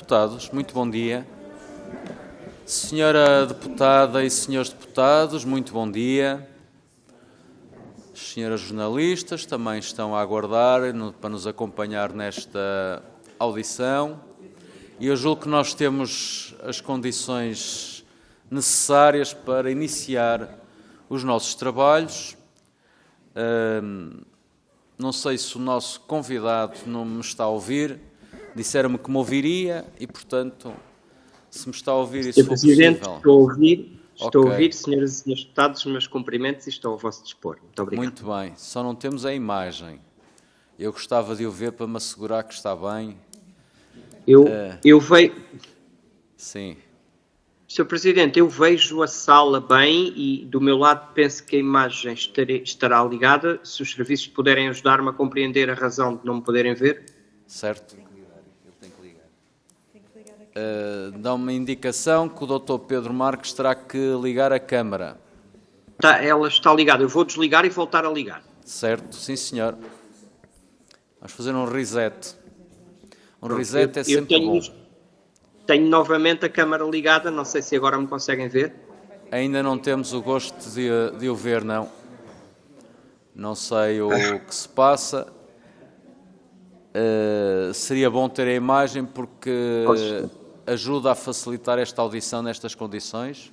deputados, muito bom dia. Senhora deputada e senhores deputados, muito bom dia. As senhoras jornalistas também estão a aguardar para nos acompanhar nesta audição. E eu julgo que nós temos as condições necessárias para iniciar os nossos trabalhos. Não sei se o nosso convidado não me está a ouvir. Disseram-me que me ouviria e, portanto, se me está a ouvir, isso for Presidente, possível. Estou a ouvir, senhoras e senhores deputados, os meus cumprimentos e estou ao vosso dispor. Muito obrigado. Muito bem, só não temos a imagem. Eu gostava de o ver para me assegurar que está bem. Eu vejo... Sim. Sr. Presidente, eu vejo a sala bem e do meu lado penso que a imagem estará ligada. Se os serviços puderem ajudar-me a compreender a razão de não me poderem ver. Certo. Dá-me uma indicação que o Dr. Pedro Marques terá que ligar a câmara. Ela está ligada. Eu vou desligar e voltar a ligar. Certo, sim senhor. Vamos fazer um reset. Reset é sempre bom. Tenho novamente a câmara ligada. Não sei se agora me conseguem ver. Ainda não temos o gosto de o ver, não. Não sei o que se passa. Seria bom ter a imagem porque ajuda a facilitar esta audição nestas condições.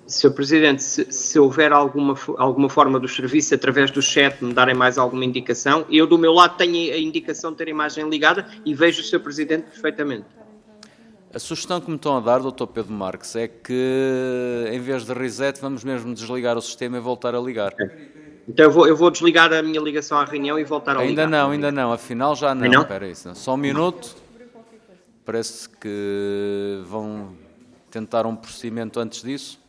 Sr. Presidente, se houver alguma forma do serviço, através do chat, me darem mais alguma indicação. Eu, do meu lado, tenho a indicação de ter a imagem ligada e vejo o Sr. Presidente perfeitamente. A sugestão que me estão a dar, Dr. Pedro Marques, é que, em vez de reset, vamos mesmo desligar o sistema e voltar a ligar. Então eu vou desligar a minha ligação à reunião e voltar a ligar. Ainda não. Afinal já não. Não? Espera aí, só um minuto. Parece que vão tentar um procedimento antes disso.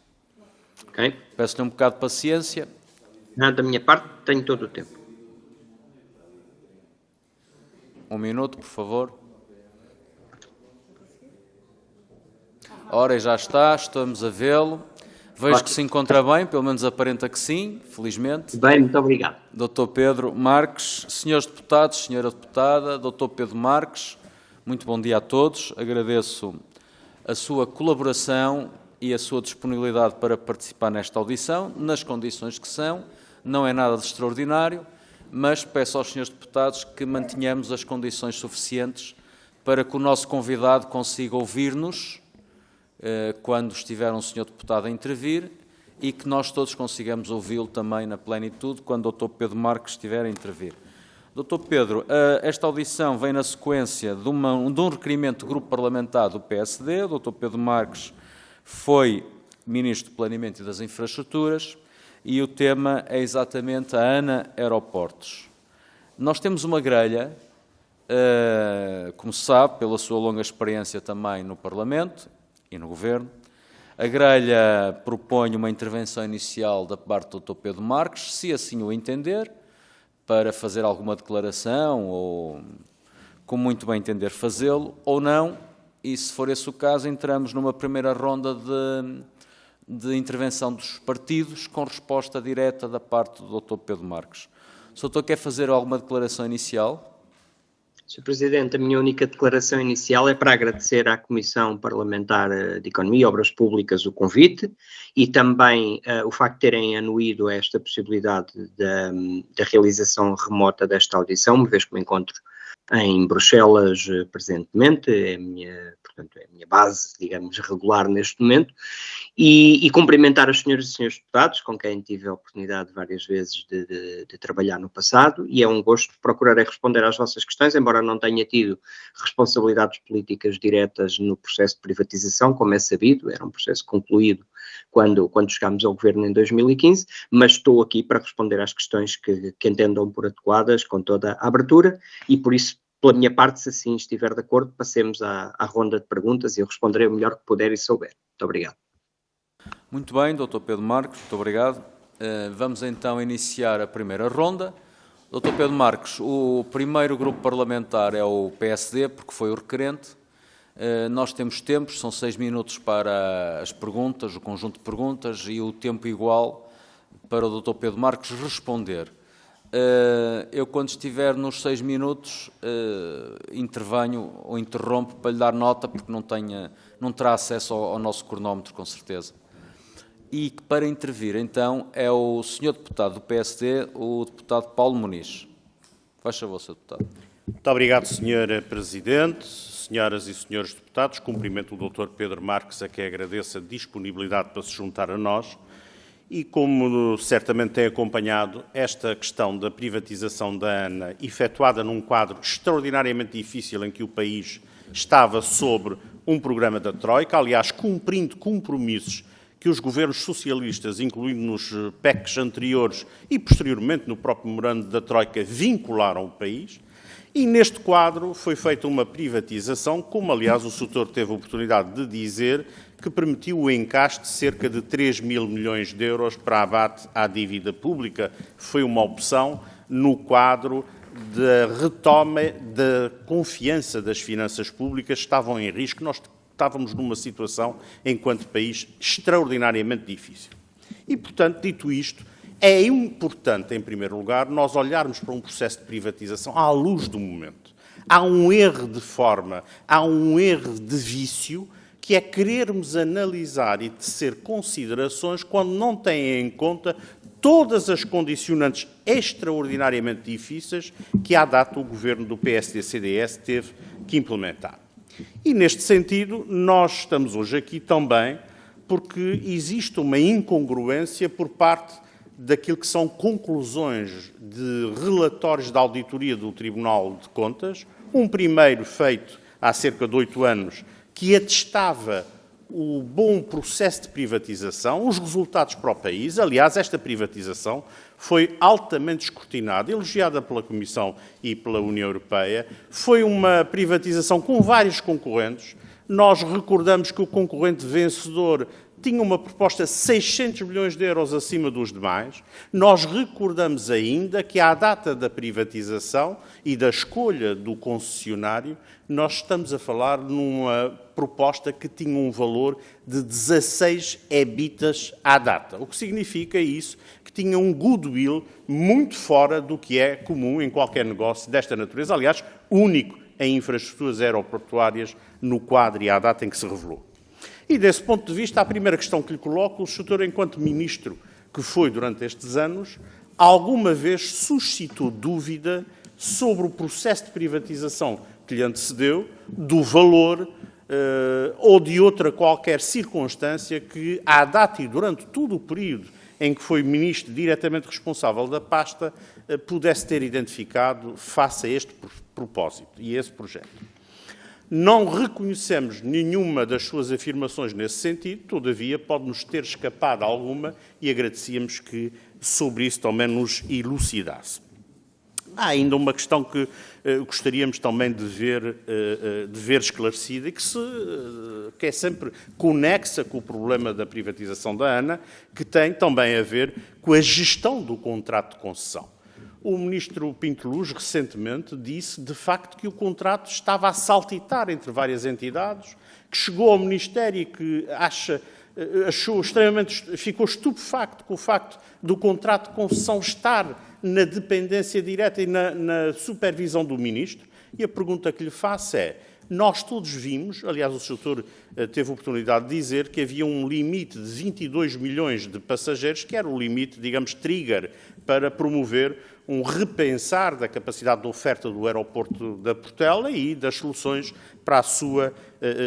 Ok. Peço-lhe um bocado de paciência. Da minha parte, tenho todo o tempo. Um minuto, por favor. Ora, e já está, estamos a vê-lo. Vejo que se encontra bem, pelo menos aparenta que sim, felizmente. Bem, muito obrigado. Dr. Pedro Marques, senhores deputados, senhora deputada, Dr. Pedro Marques, muito bom dia a todos. Agradeço a sua colaboração e a sua disponibilidade para participar nesta audição, nas condições que são. Não é nada de extraordinário, mas peço aos senhores deputados que mantenhamos as condições suficientes para que o nosso convidado consiga ouvir-nos quando estiver um senhor deputado a intervir e que nós todos consigamos ouvi-lo também na plenitude quando o Dr. Pedro Marques estiver a intervir. Dr. Pedro, esta audição vem na sequência de um requerimento do Grupo Parlamentar do PSD. O Dr. Pedro Marques foi Ministro do Planeamento e das Infraestruturas e o tema é exatamente a ANA Aeroportos. Nós temos uma grelha, como se sabe, pela sua longa experiência também no Parlamento e no Governo. A grelha propõe uma intervenção inicial da parte do Dr. Pedro Marques, se assim o entender, para fazer alguma declaração ou, como muito bem entender, fazê-lo, ou não, e se for esse o caso, entramos numa primeira ronda de intervenção dos partidos com resposta direta da parte do Dr. Pedro Marques. O Sr. Doutor quer fazer alguma declaração inicial? Sr. Presidente, a minha única declaração inicial é para agradecer à Comissão Parlamentar de Economia e Obras Públicas o convite e também o facto de terem anuído a esta possibilidade da realização remota desta audição, uma vez que me encontro em Bruxelas presentemente, portanto, é a minha base, digamos, regular neste momento, e cumprimentar as senhoras e senhores deputados, com quem tive a oportunidade várias vezes de trabalhar no passado, e é um gosto procurarei responder às vossas questões, embora não tenha tido responsabilidades políticas diretas no processo de privatização, como é sabido, era um processo concluído quando chegámos ao governo em 2015, mas estou aqui para responder às questões que entendam por adequadas, com toda a abertura, e por isso, pela minha parte, se assim estiver de acordo, passemos à ronda de perguntas e eu responderei o melhor que puder e souber. Muito obrigado. Muito bem, Dr. Pedro Marques, muito obrigado. Vamos então iniciar a primeira ronda. Dr. Pedro Marques, o primeiro grupo parlamentar é o PSD, porque foi o requerente. Nós temos tempos, são 6 minutos para as perguntas, o conjunto de perguntas, e o tempo igual para o Dr. Pedro Marques responder. eu, quando estiver nos 6 minutos, intervenho ou interrompo para lhe dar nota, porque não terá acesso ao nosso cronómetro, com certeza. E para intervir, então, é o Sr. Deputado do PSD, o Deputado Paulo Muniz. Faz favor, Sr. Deputado. Muito obrigado, Sr. Presidente. Senhoras e senhores deputados, cumprimento o Dr. Pedro Marques, a quem agradeço a disponibilidade para se juntar a nós. E como certamente tem acompanhado, esta questão da privatização da ANA, efetuada num quadro extraordinariamente difícil em que o país estava sobre um programa da Troika, aliás, cumprindo compromissos que os governos socialistas, incluindo nos PECs anteriores e posteriormente no próprio memorando da Troika, vincularam o país. E neste quadro foi feita uma privatização, como aliás o Sr. teve a oportunidade de dizer, que permitiu o encaixe de cerca de 3 mil milhões de euros para abate à dívida pública. Foi uma opção no quadro da retoma da confiança das finanças públicas, estavam em risco. Nós estávamos numa situação, enquanto país, extraordinariamente difícil. E, portanto, dito isto, é importante, em primeiro lugar, nós olharmos para um processo de privatização à luz do momento. Há um erro de forma, há um erro de vício, que é querermos analisar e tecer considerações quando não têm em conta todas as condicionantes extraordinariamente difíceis que, à data, o governo do PSD-CDS teve que implementar. E, neste sentido, nós estamos hoje aqui também porque existe uma incongruência por parte daquilo que são conclusões de relatórios de auditoria do Tribunal de Contas, um primeiro feito há cerca de 8 anos, que atestava o bom processo de privatização, os resultados para o país. Aliás, esta privatização foi altamente escrutinada, elogiada pela Comissão e pela União Europeia. Foi uma privatização com vários concorrentes. Nós recordamos que o concorrente vencedor tinha uma proposta de 600 milhões de euros acima dos demais. Nós recordamos ainda que, à data da privatização e da escolha do concessionário, nós estamos a falar numa proposta que tinha um valor de 16 EBITDAs à data. O que significa isso? Que tinha um goodwill muito fora do que é comum em qualquer negócio desta natureza. Aliás, único em infraestruturas aeroportuárias no quadro e à data em que se revelou. E, desse ponto de vista, a primeira questão que lhe coloco, o senhor, enquanto ministro que foi durante estes anos, alguma vez suscitou dúvida sobre o processo de privatização que lhe antecedeu, do valor ou de outra qualquer circunstância que, à data e durante todo o período em que foi ministro diretamente responsável da pasta, pudesse ter identificado face a este propósito e a esse projeto. Não reconhecemos nenhuma das suas afirmações nesse sentido, todavia pode-nos ter escapado alguma e agradecíamos que sobre isso também nos elucidasse. Há ainda uma questão que gostaríamos também de ver esclarecida e que é sempre conexa com o problema da privatização da ANA, que tem também a ver com a gestão do contrato de concessão. O ministro Pinto Luz, recentemente, disse, de facto, que o contrato estava a saltitar entre várias entidades, que chegou ao Ministério e que ficou estupefacto com o facto do contrato de concessão estar na dependência direta e na supervisão do ministro. E a pergunta que lhe faço é, nós todos vimos, aliás, o Sr. teve a oportunidade de dizer que havia um limite de 22 milhões de passageiros, que era o limite, digamos, trigger, para promover um repensar da capacidade de oferta do aeroporto da Portela e das soluções para a sua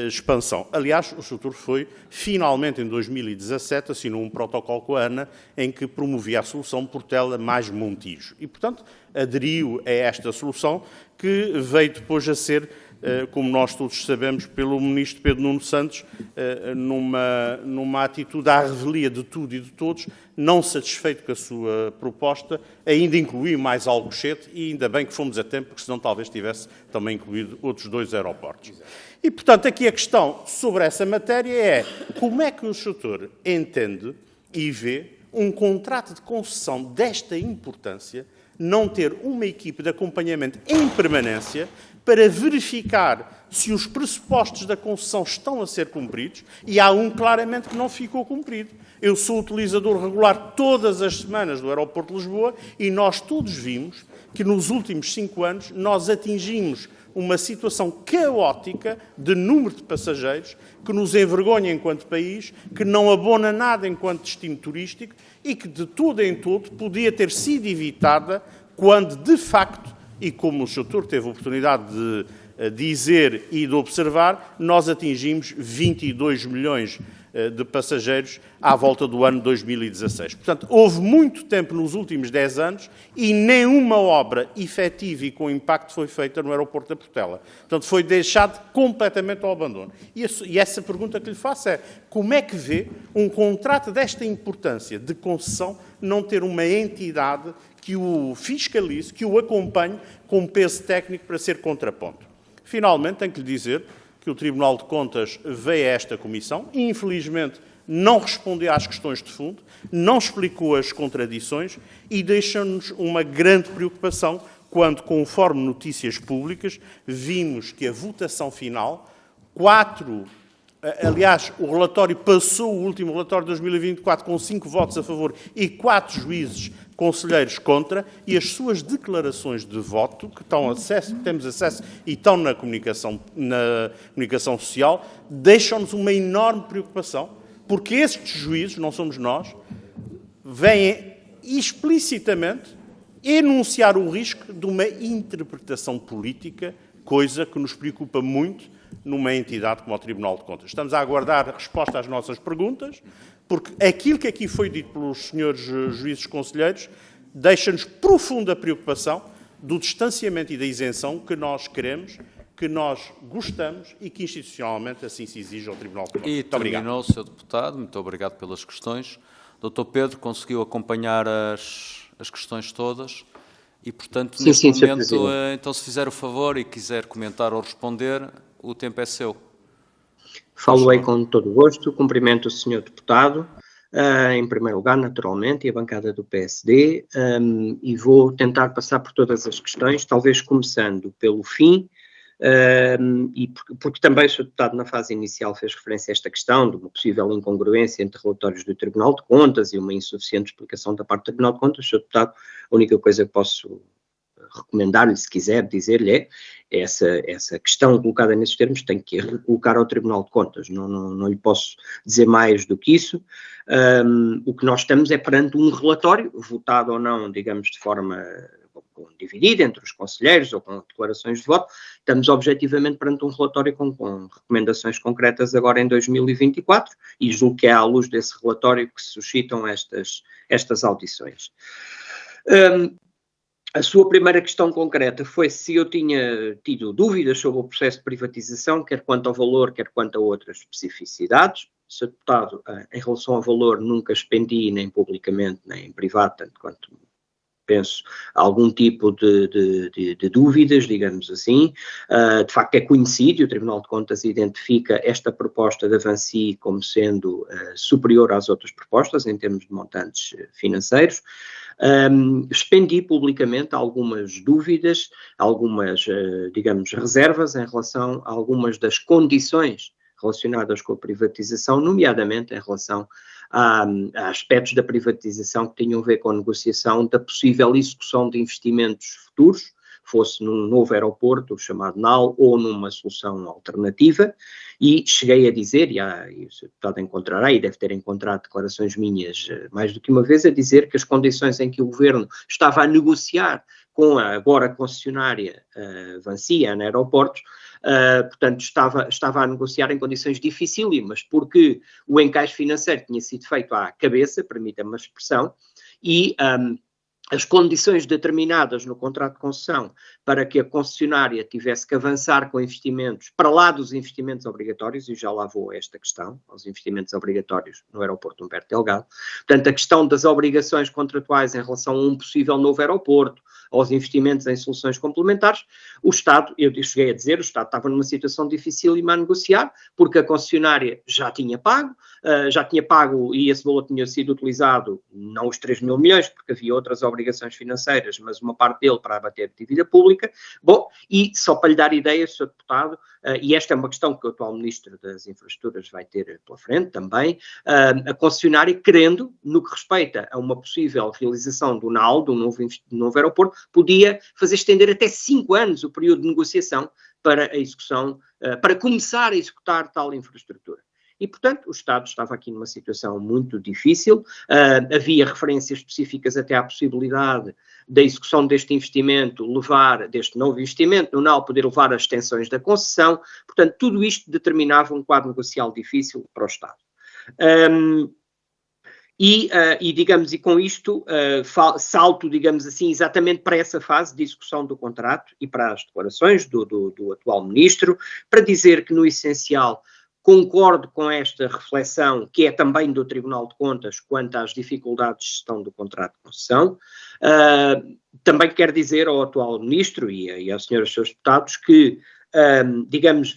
expansão. Aliás, o Sr. foi, finalmente, em 2017, assinou um protocolo com a ANA em que promovia a solução Portela mais Montijo. E, portanto, aderiu a esta solução que veio depois a ser, como nós todos sabemos, pelo ministro Pedro Nuno Santos, numa atitude à revelia de tudo e de todos, não satisfeito com a sua proposta, ainda incluiu mais Alcochete e ainda bem que fomos a tempo, porque senão talvez tivesse também incluído outros 2 aeroportos. E, portanto, aqui a questão sobre essa matéria é como é que o senhor entende e vê um contrato de concessão desta importância não ter uma equipe de acompanhamento em permanência para verificar se os pressupostos da concessão estão a ser cumpridos, e há um claramente que não ficou cumprido. Eu sou utilizador regular todas as semanas do aeroporto de Lisboa e nós todos vimos que nos últimos 5 anos nós atingimos uma situação caótica de número de passageiros que nos envergonha enquanto país, que não abona nada enquanto destino turístico e que de todo em todo podia ter sido evitada quando, de facto, e como o Sr. Doutor teve a oportunidade de dizer e de observar, nós atingimos 22 milhões de passageiros à volta do ano 2016. Portanto, houve muito tempo nos últimos 10 anos e nenhuma obra efetiva e com impacto foi feita no aeroporto da Portela. Portanto, foi deixado completamente ao abandono. E essa pergunta que lhe faço é: como é que vê um contrato desta importância de concessão não ter uma entidade que o fiscalize, que o acompanhe com peso técnico para ser contraponto? Finalmente, tenho que lhe dizer que o Tribunal de Contas veio a esta comissão e, infelizmente, não respondeu às questões de fundo, não explicou as contradições e deixa-nos uma grande preocupação quando, conforme notícias públicas, vimos que a votação final, aliás, o relatório passou, o último relatório de 2024, com 5 votos a favor e 4 juízes conselheiros contra, e as suas declarações de voto, que temos acesso e estão na comunicação social, deixam-nos uma enorme preocupação, porque estes juízes, não somos nós, vêm explicitamente enunciar o risco de uma interpretação política, coisa que nos preocupa muito numa entidade como o Tribunal de Contas. Estamos a aguardar a resposta às nossas perguntas, porque aquilo que aqui foi dito pelos senhores juízes conselheiros deixa-nos profunda preocupação do distanciamento e da isenção que nós queremos, que nós gostamos e que institucionalmente assim se exige ao Tribunal de Contas. E terminou, Sr. Deputado. Muito obrigado pelas questões. Dr. Pedro conseguiu acompanhar as questões todas e, portanto, neste momento, então, se fizer o favor e quiser comentar ou responder, o tempo é seu. Falo-ei com todo o gosto, cumprimento o Sr. Deputado, em primeiro lugar, naturalmente, e a bancada do PSD, e vou tentar passar por todas as questões, talvez começando pelo fim, e porque também o Sr. Deputado, na fase inicial, fez referência a esta questão de uma possível incongruência entre relatórios do Tribunal de Contas e uma insuficiente explicação da parte do Tribunal de Contas. Sr. Deputado, a única coisa que posso recomendar-lhe, se quiser, dizer-lhe essa questão colocada nesses termos tem que colocar ao Tribunal de Contas, não lhe posso dizer mais do que isso. O que nós estamos é perante um relatório, votado ou não, digamos, de forma dividida entre os conselheiros ou com declarações de voto, estamos objetivamente perante um relatório com recomendações concretas agora em 2024 e julgo que é à luz desse relatório que se suscitam estas audições. A sua primeira questão concreta foi se eu tinha tido dúvidas sobre o processo de privatização, quer quanto ao valor, quer quanto a outras especificidades. Sr. Deputado, em relação ao valor, nunca expendi, nem publicamente, nem em privado, tanto quanto penso, algum tipo de dúvidas, digamos assim. De facto, é conhecido, e o Tribunal de Contas identifica esta proposta da Vinci como sendo superior às outras propostas, em termos de montantes financeiros. Expendi publicamente algumas dúvidas, algumas, digamos, reservas em relação a algumas das condições relacionadas com a privatização, nomeadamente em relação a aspectos da privatização que tinham a ver com a negociação da possível execução de investimentos futuros, fosse num novo aeroporto, chamado NAL, ou numa solução alternativa, e cheguei a dizer, e o Sr. Deputado encontrará, e deve ter encontrado declarações minhas mais do que uma vez, a dizer que as condições em que o Governo estava a negociar com a agora concessionária Vinci, na Aeroportos, portanto estava a negociar em condições dificílimas, porque o encaixe financeiro tinha sido feito à cabeça, permita-me a expressão, e as condições determinadas no contrato de concessão para que a concessionária tivesse que avançar com investimentos, para lá dos investimentos obrigatórios, e já lá vou a esta questão, aos investimentos obrigatórios no aeroporto Humberto Delgado, portanto a questão das obrigações contratuais em relação a um possível novo aeroporto, aos investimentos em soluções complementares, o Estado, eu cheguei a dizer, o Estado estava numa situação difícil a negociar, porque a concessionária já tinha pago, já tinha pago e esse valor tinha sido utilizado, não os 3 mil milhões, porque havia outras obrigações financeiras, mas uma parte dele para abater a dívida pública. Bom, e só para lhe dar ideia, Sr. Deputado, e esta é uma questão que o atual Ministro das Infraestruturas vai ter pela frente também, a concessionária, querendo, no que respeita a uma possível realização do NAL, do novo aeroporto, podia fazer estender até 5 anos o período de negociação para a execução, para começar a executar tal infraestrutura. E, portanto, o Estado estava aqui numa situação muito difícil, havia referências específicas até à possibilidade da execução deste investimento deste novo investimento, no NAL poder levar às extensões da concessão, portanto, tudo isto determinava um quadro negocial difícil para o Estado. E com isto, salto, digamos assim, exatamente para essa fase de execução do contrato e para as declarações do atual Ministro, para dizer que, no essencial, concordo com esta reflexão, que é também do Tribunal de Contas, quanto às dificuldades de gestão do contrato de concessão. Também quero dizer ao atual Ministro e aos senhores deputados que,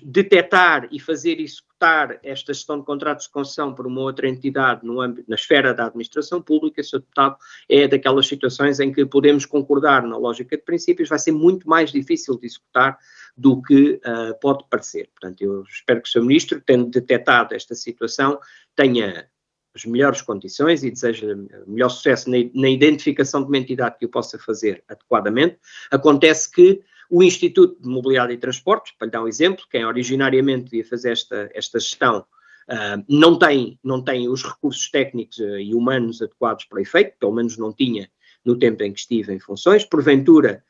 detectar e fazer executar esta gestão de contratos de concessão por uma outra entidade na esfera da administração pública, Sr. Deputado, é daquelas situações em que podemos concordar na lógica de princípios, vai ser muito mais difícil de executar do que pode parecer. Portanto, eu espero que o Sr. Ministro, tendo detectado esta situação, tenha as melhores condições e deseja melhor sucesso na identificação de uma entidade que o possa fazer adequadamente. Acontece que o Instituto de Mobilidade e Transportes, para lhe dar um exemplo, quem originariamente ia fazer esta gestão, não tem os recursos técnicos e humanos adequados para o efeito, pelo menos não tinha no tempo em que estive em funções. Porventura,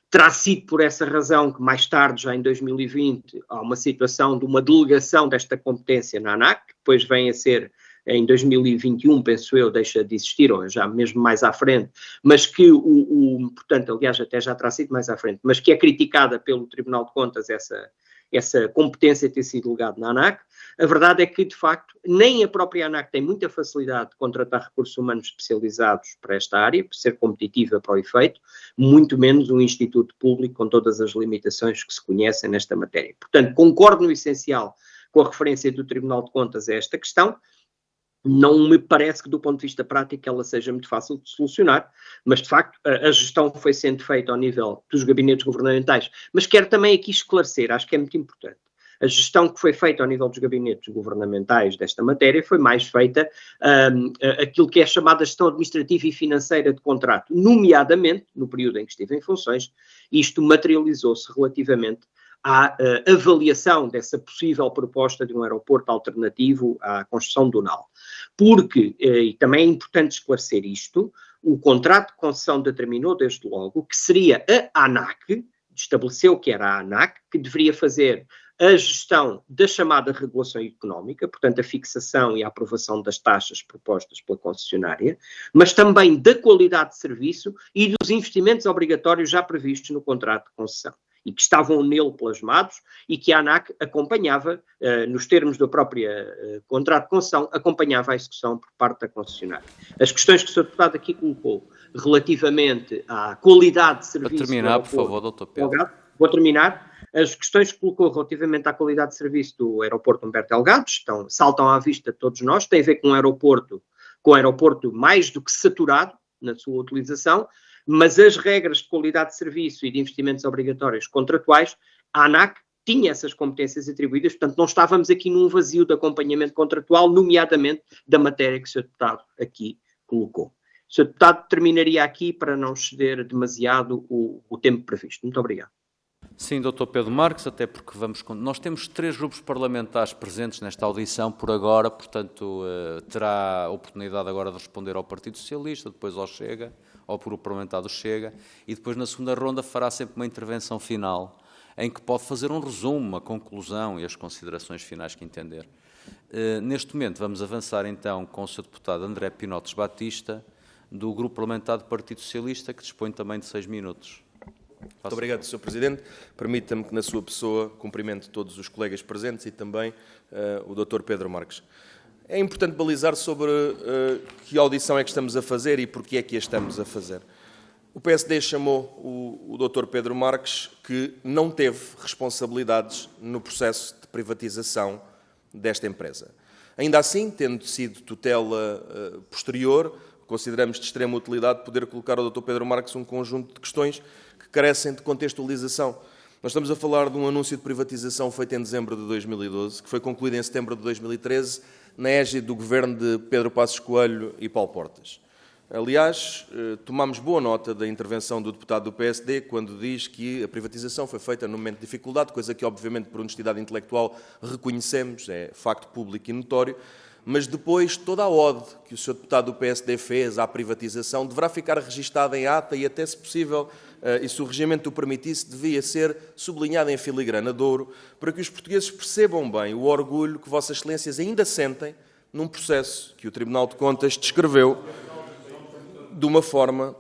terá sido por essa razão que mais tarde, já em 2020, há uma situação de uma delegação desta competência na ANAC, que depois vem a ser, em 2021, penso eu, deixa de existir, ou já mesmo mais à frente, mas que, portanto, aliás, até já terá sido mais à frente, mas que é criticada pelo Tribunal de Contas essa competência ter sido delegada na ANAC. A verdade é que, de facto, nem a própria ANAC tem muita facilidade de contratar recursos humanos especializados para esta área, para ser competitiva para o efeito, muito menos um instituto público com todas as limitações que se conhecem nesta matéria. Portanto, concordo no essencial com a referência do Tribunal de Contas a esta questão. Não me parece que, do ponto de vista prático, ela seja muito fácil de solucionar, mas, de facto, a gestão foi sendo feita ao nível dos gabinetes governamentais. Mas quero também aqui esclarecer, acho que é muito importante, a gestão que foi feita ao nível dos gabinetes governamentais desta matéria foi mais feita aquilo que é chamada gestão administrativa e financeira de contrato, nomeadamente, no período em que estive em funções, isto materializou-se relativamente à avaliação dessa possível proposta de um aeroporto alternativo à construção do NAL. Porque, e também é importante esclarecer isto, o contrato de concessão determinou desde logo que seria a ANAC, estabeleceu que era a ANAC, que deveria fazer a gestão da chamada regulação económica, portanto a fixação e a aprovação das taxas propostas pela concessionária, mas também da qualidade de serviço e dos investimentos obrigatórios já previstos no contrato de concessão, e que estavam nele plasmados e que a ANAC acompanhava, nos termos do próprio contrato de concessão, acompanhava a execução por parte da concessionária. As questões que o Sr. Deputado aqui colocou relativamente à qualidade de serviço... Para terminar, por favor, Dr. Pedro. Vou terminar. As questões que colocou relativamente à qualidade de serviço do aeroporto Humberto Delgado saltam à vista de todos nós, tem a ver com um aeroporto mais do que saturado na sua utilização, mas as regras de qualidade de serviço e de investimentos obrigatórios contratuais, a ANAC tinha essas competências atribuídas, portanto não estávamos aqui num vazio de acompanhamento contratual, nomeadamente da matéria que o Sr. Deputado aqui colocou. O Sr. Deputado terminaria aqui para não exceder demasiado o tempo previsto. Muito obrigado. Sim, Dr. Pedro Marques, até porque nós temos 3 grupos parlamentares presentes nesta audição por agora, portanto terá a oportunidade agora de responder ao Partido Socialista, depois ao Chega, ao Grupo Parlamentar do Chega, e depois na segunda ronda fará sempre uma intervenção final, em que pode fazer um resumo, uma conclusão e as considerações finais que entender. Neste momento vamos avançar então com o Sr. Deputado André Pinotes Batista, do Grupo Parlamentar do Partido Socialista, que dispõe também de 6 minutos. Muito obrigado, Sr. Presidente. Permita-me que, na sua pessoa, cumprimente todos os colegas presentes e também o Dr. Pedro Marques. É importante balizar sobre que audição é que estamos a fazer e porque é que a estamos a fazer. O PSD chamou o Dr. Pedro Marques, que não teve responsabilidades no processo de privatização desta empresa. Ainda assim, tendo sido tutela posterior, consideramos de extrema utilidade poder colocar ao Dr. Pedro Marques um conjunto de questões que carecem de contextualização. Nós estamos a falar de um anúncio de privatização feito em dezembro de 2012, que foi concluído em setembro de 2013, na égide do governo de Pedro Passos Coelho e Paulo Portas. Aliás, tomamos boa nota da intervenção do deputado do PSD quando diz que a privatização foi feita num momento de dificuldade, coisa que, obviamente, por honestidade intelectual reconhecemos, é facto público e notório, mas depois toda a ode que o Sr. deputado do PSD fez à privatização deverá ficar registada em ata e até, se possível, e se o regimento o permitisse, devia ser sublinhada em filigrana de ouro, para que os portugueses percebam bem o orgulho que Vossas Excelências ainda sentem num processo que o Tribunal de Contas descreveu de uma forma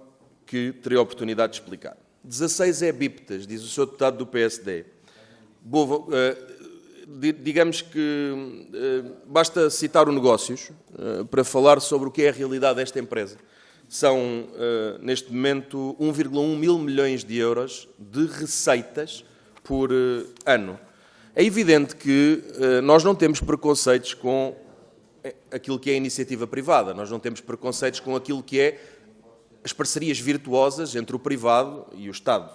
que teria a oportunidade de explicar. 16 bíptas, diz o Sr. deputado do PSD. Digamos que basta citar o Negócios para falar sobre o que é a realidade desta empresa. São, neste momento, 1,1 mil milhões de euros de receitas por ano. É evidente que nós não temos preconceitos com aquilo que é a iniciativa privada, nós não temos preconceitos com aquilo que é as parcerias virtuosas entre o privado e o Estado.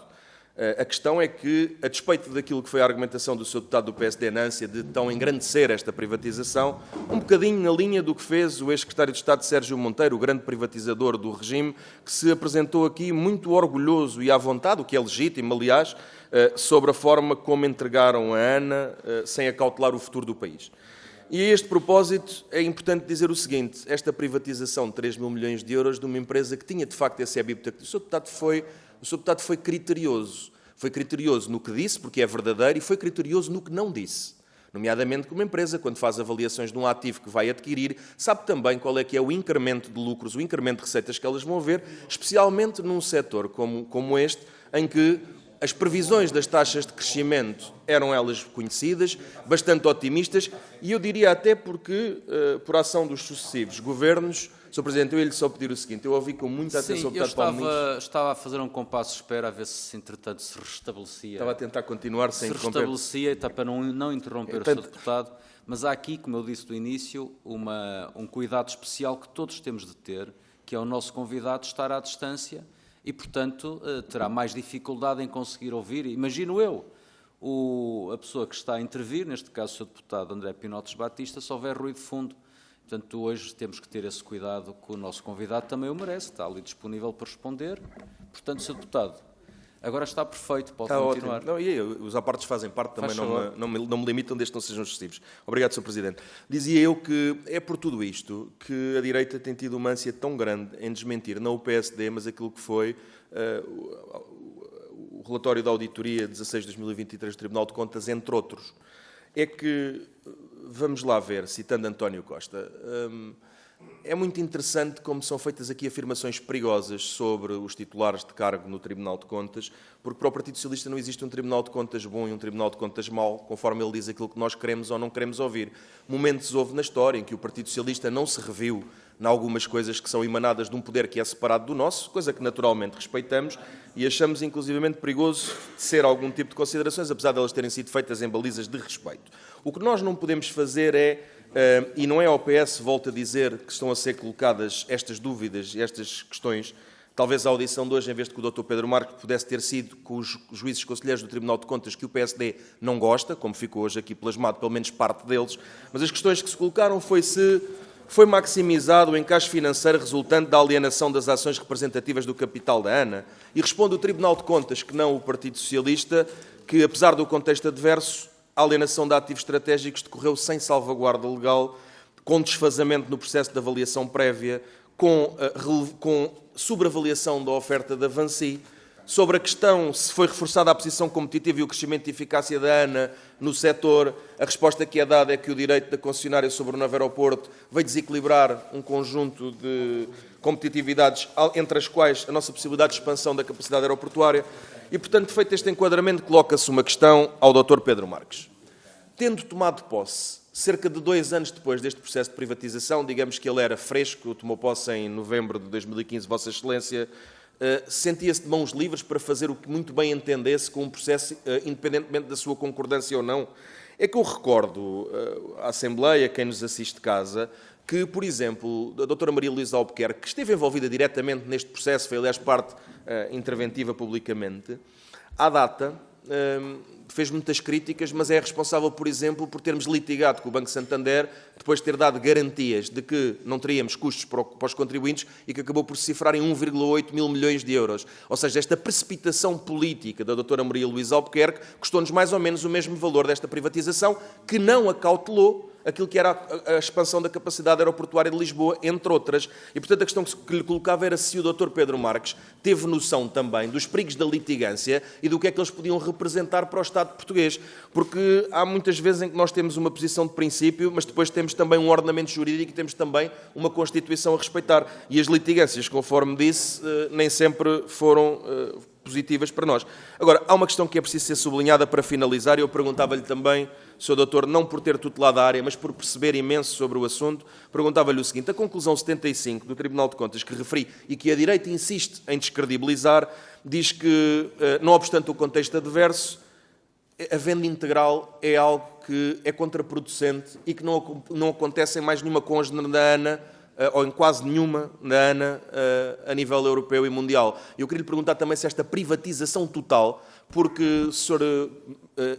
A questão é que, a despeito daquilo que foi a argumentação do Sr. deputado do PSD na ânsia de tão engrandecer esta privatização, um bocadinho na linha do que fez o ex-secretário de Estado Sérgio Monteiro, o grande privatizador do regime, que se apresentou aqui muito orgulhoso e à vontade, o que é legítimo, aliás, sobre a forma como entregaram a ANA sem acautelar o futuro do país. E a este propósito é importante dizer o seguinte: esta privatização de 3 mil milhões de euros de uma empresa que tinha de facto esse EBITDA, o Sr. deputado foi criterioso. Foi criterioso no que disse, porque é verdadeiro, e foi criterioso no que não disse. Nomeadamente que uma empresa, quando faz avaliações de um ativo que vai adquirir, sabe também qual é que é o incremento de lucros, o incremento de receitas que elas vão ver, especialmente num setor como este, em que as previsões das taxas de crescimento eram elas conhecidas, bastante otimistas, e eu diria até porque, por ação dos sucessivos governos, Sr. Presidente, eu ia-lhe só pedir o seguinte: eu ouvi com muita atenção o deputado Paulo Ministro. Estava a fazer um compasso de espera a ver se, entretanto, se restabelecia. Estava a tentar continuar sem interromper. Se restabelecia, está para não interromper o Sr. Deputado, mas há aqui, como eu disse do início, um cuidado especial que todos temos de ter, que é o nosso convidado estar à distância e, portanto, terá mais dificuldade em conseguir ouvir. Imagino eu, a pessoa que está a intervir, neste caso o Sr. Deputado André Pinotes Batista, se houver ruído de fundo. Portanto, hoje temos que ter esse cuidado, que o nosso convidado também o merece, está ali disponível para responder. Portanto, Sr. Deputado, agora está perfeito, pode continuar. Ótimo. Não, e os apartes fazem parte, também não me limitam desde que não sejam excessivos. Obrigado, Sr. Presidente. Dizia eu que é por tudo isto que a direita tem tido uma ânsia tão grande em desmentir, não o PSD, mas aquilo que foi o relatório da auditoria 16 de 2023 do Tribunal de Contas, entre outros. É que, vamos lá ver, citando António Costa, é muito interessante como são feitas aqui afirmações perigosas sobre os titulares de cargo no Tribunal de Contas, porque para o Partido Socialista não existe um Tribunal de Contas bom e um Tribunal de Contas mau, conforme ele diz aquilo que nós queremos ou não queremos ouvir. Momentos houve na história em que o Partido Socialista não se reviu em algumas coisas que são emanadas de um poder que é separado do nosso, coisa que naturalmente respeitamos e achamos inclusivamente perigoso de ser algum tipo de considerações, apesar de elas terem sido feitas em balizas de respeito. O que nós não podemos fazer é, e não é ao PS, volto a dizer, que estão a ser colocadas estas dúvidas e estas questões, talvez a audição de hoje, em vez de que o Dr. Pedro Marques pudesse ter sido com os juízes conselheiros do Tribunal de Contas, que o PSD não gosta, como ficou hoje aqui plasmado, pelo menos parte deles, mas as questões que se colocaram foi se foi maximizado o encaixe financeiro resultante da alienação das ações representativas do capital da ANA, e responde o Tribunal de Contas, que não o Partido Socialista, que apesar do contexto adverso, a alienação de ativos estratégicos decorreu sem salvaguarda legal, com desfazamento no processo de avaliação prévia, com sobreavaliação da oferta da Vinci. Sobre a questão se foi reforçada a posição competitiva e o crescimento de eficácia da ANA no setor, a resposta que é dada é que o direito da concessionária sobre o novo aeroporto veio desequilibrar um conjunto de competitividades, entre as quais a nossa possibilidade de expansão da capacidade aeroportuária. E, portanto, feito este enquadramento, coloca-se uma questão ao Dr. Pedro Marques. Tendo tomado posse, cerca de 2 anos depois deste processo de privatização, digamos que ele era fresco, tomou posse em novembro de 2015, Vossa Excelência, sentia-se de mãos livres para fazer o que muito bem entendesse com um processo, independentemente da sua concordância ou não. É que eu recordo à Assembleia, quem nos assiste de casa, que, por exemplo, a doutora Maria Luísa Albuquerque, que esteve envolvida diretamente neste processo, foi aliás parte interventiva publicamente, à data fez muitas críticas, mas é responsável, por exemplo, por termos litigado com o Banco Santander, depois de ter dado garantias de que não teríamos custos para os contribuintes e que acabou por se cifrar em 1,8 mil milhões de euros. Ou seja, esta precipitação política da doutora Maria Luísa Albuquerque custou-nos mais ou menos o mesmo valor desta privatização, que não acautelou aquilo que era a expansão da capacidade aeroportuária de Lisboa, entre outras. E, portanto, a questão que lhe colocava era se o Dr. Pedro Marques teve noção também dos perigos da litigância e do que é que eles podiam representar para o Estado português. Porque há muitas vezes em que nós temos uma posição de princípio, mas depois temos também um ordenamento jurídico e temos também uma Constituição a respeitar. E as litigâncias, conforme disse, nem sempre foram positivas para nós. Agora, há uma questão que é preciso ser sublinhada para finalizar, e eu perguntava-lhe também, Sr. Doutor, não por ter tutelado a área, mas por perceber imenso sobre o assunto, perguntava-lhe o seguinte: a conclusão 75 do Tribunal de Contas que referi e que a direita insiste em descredibilizar, diz que, não obstante o contexto adverso, a venda integral é algo que é contraproducente e que não acontece em mais nenhuma cônjuge da ANA, ou em quase nenhuma na ANA, a nível europeu e mundial. Eu queria lhe perguntar também se esta privatização total, porque o Sr.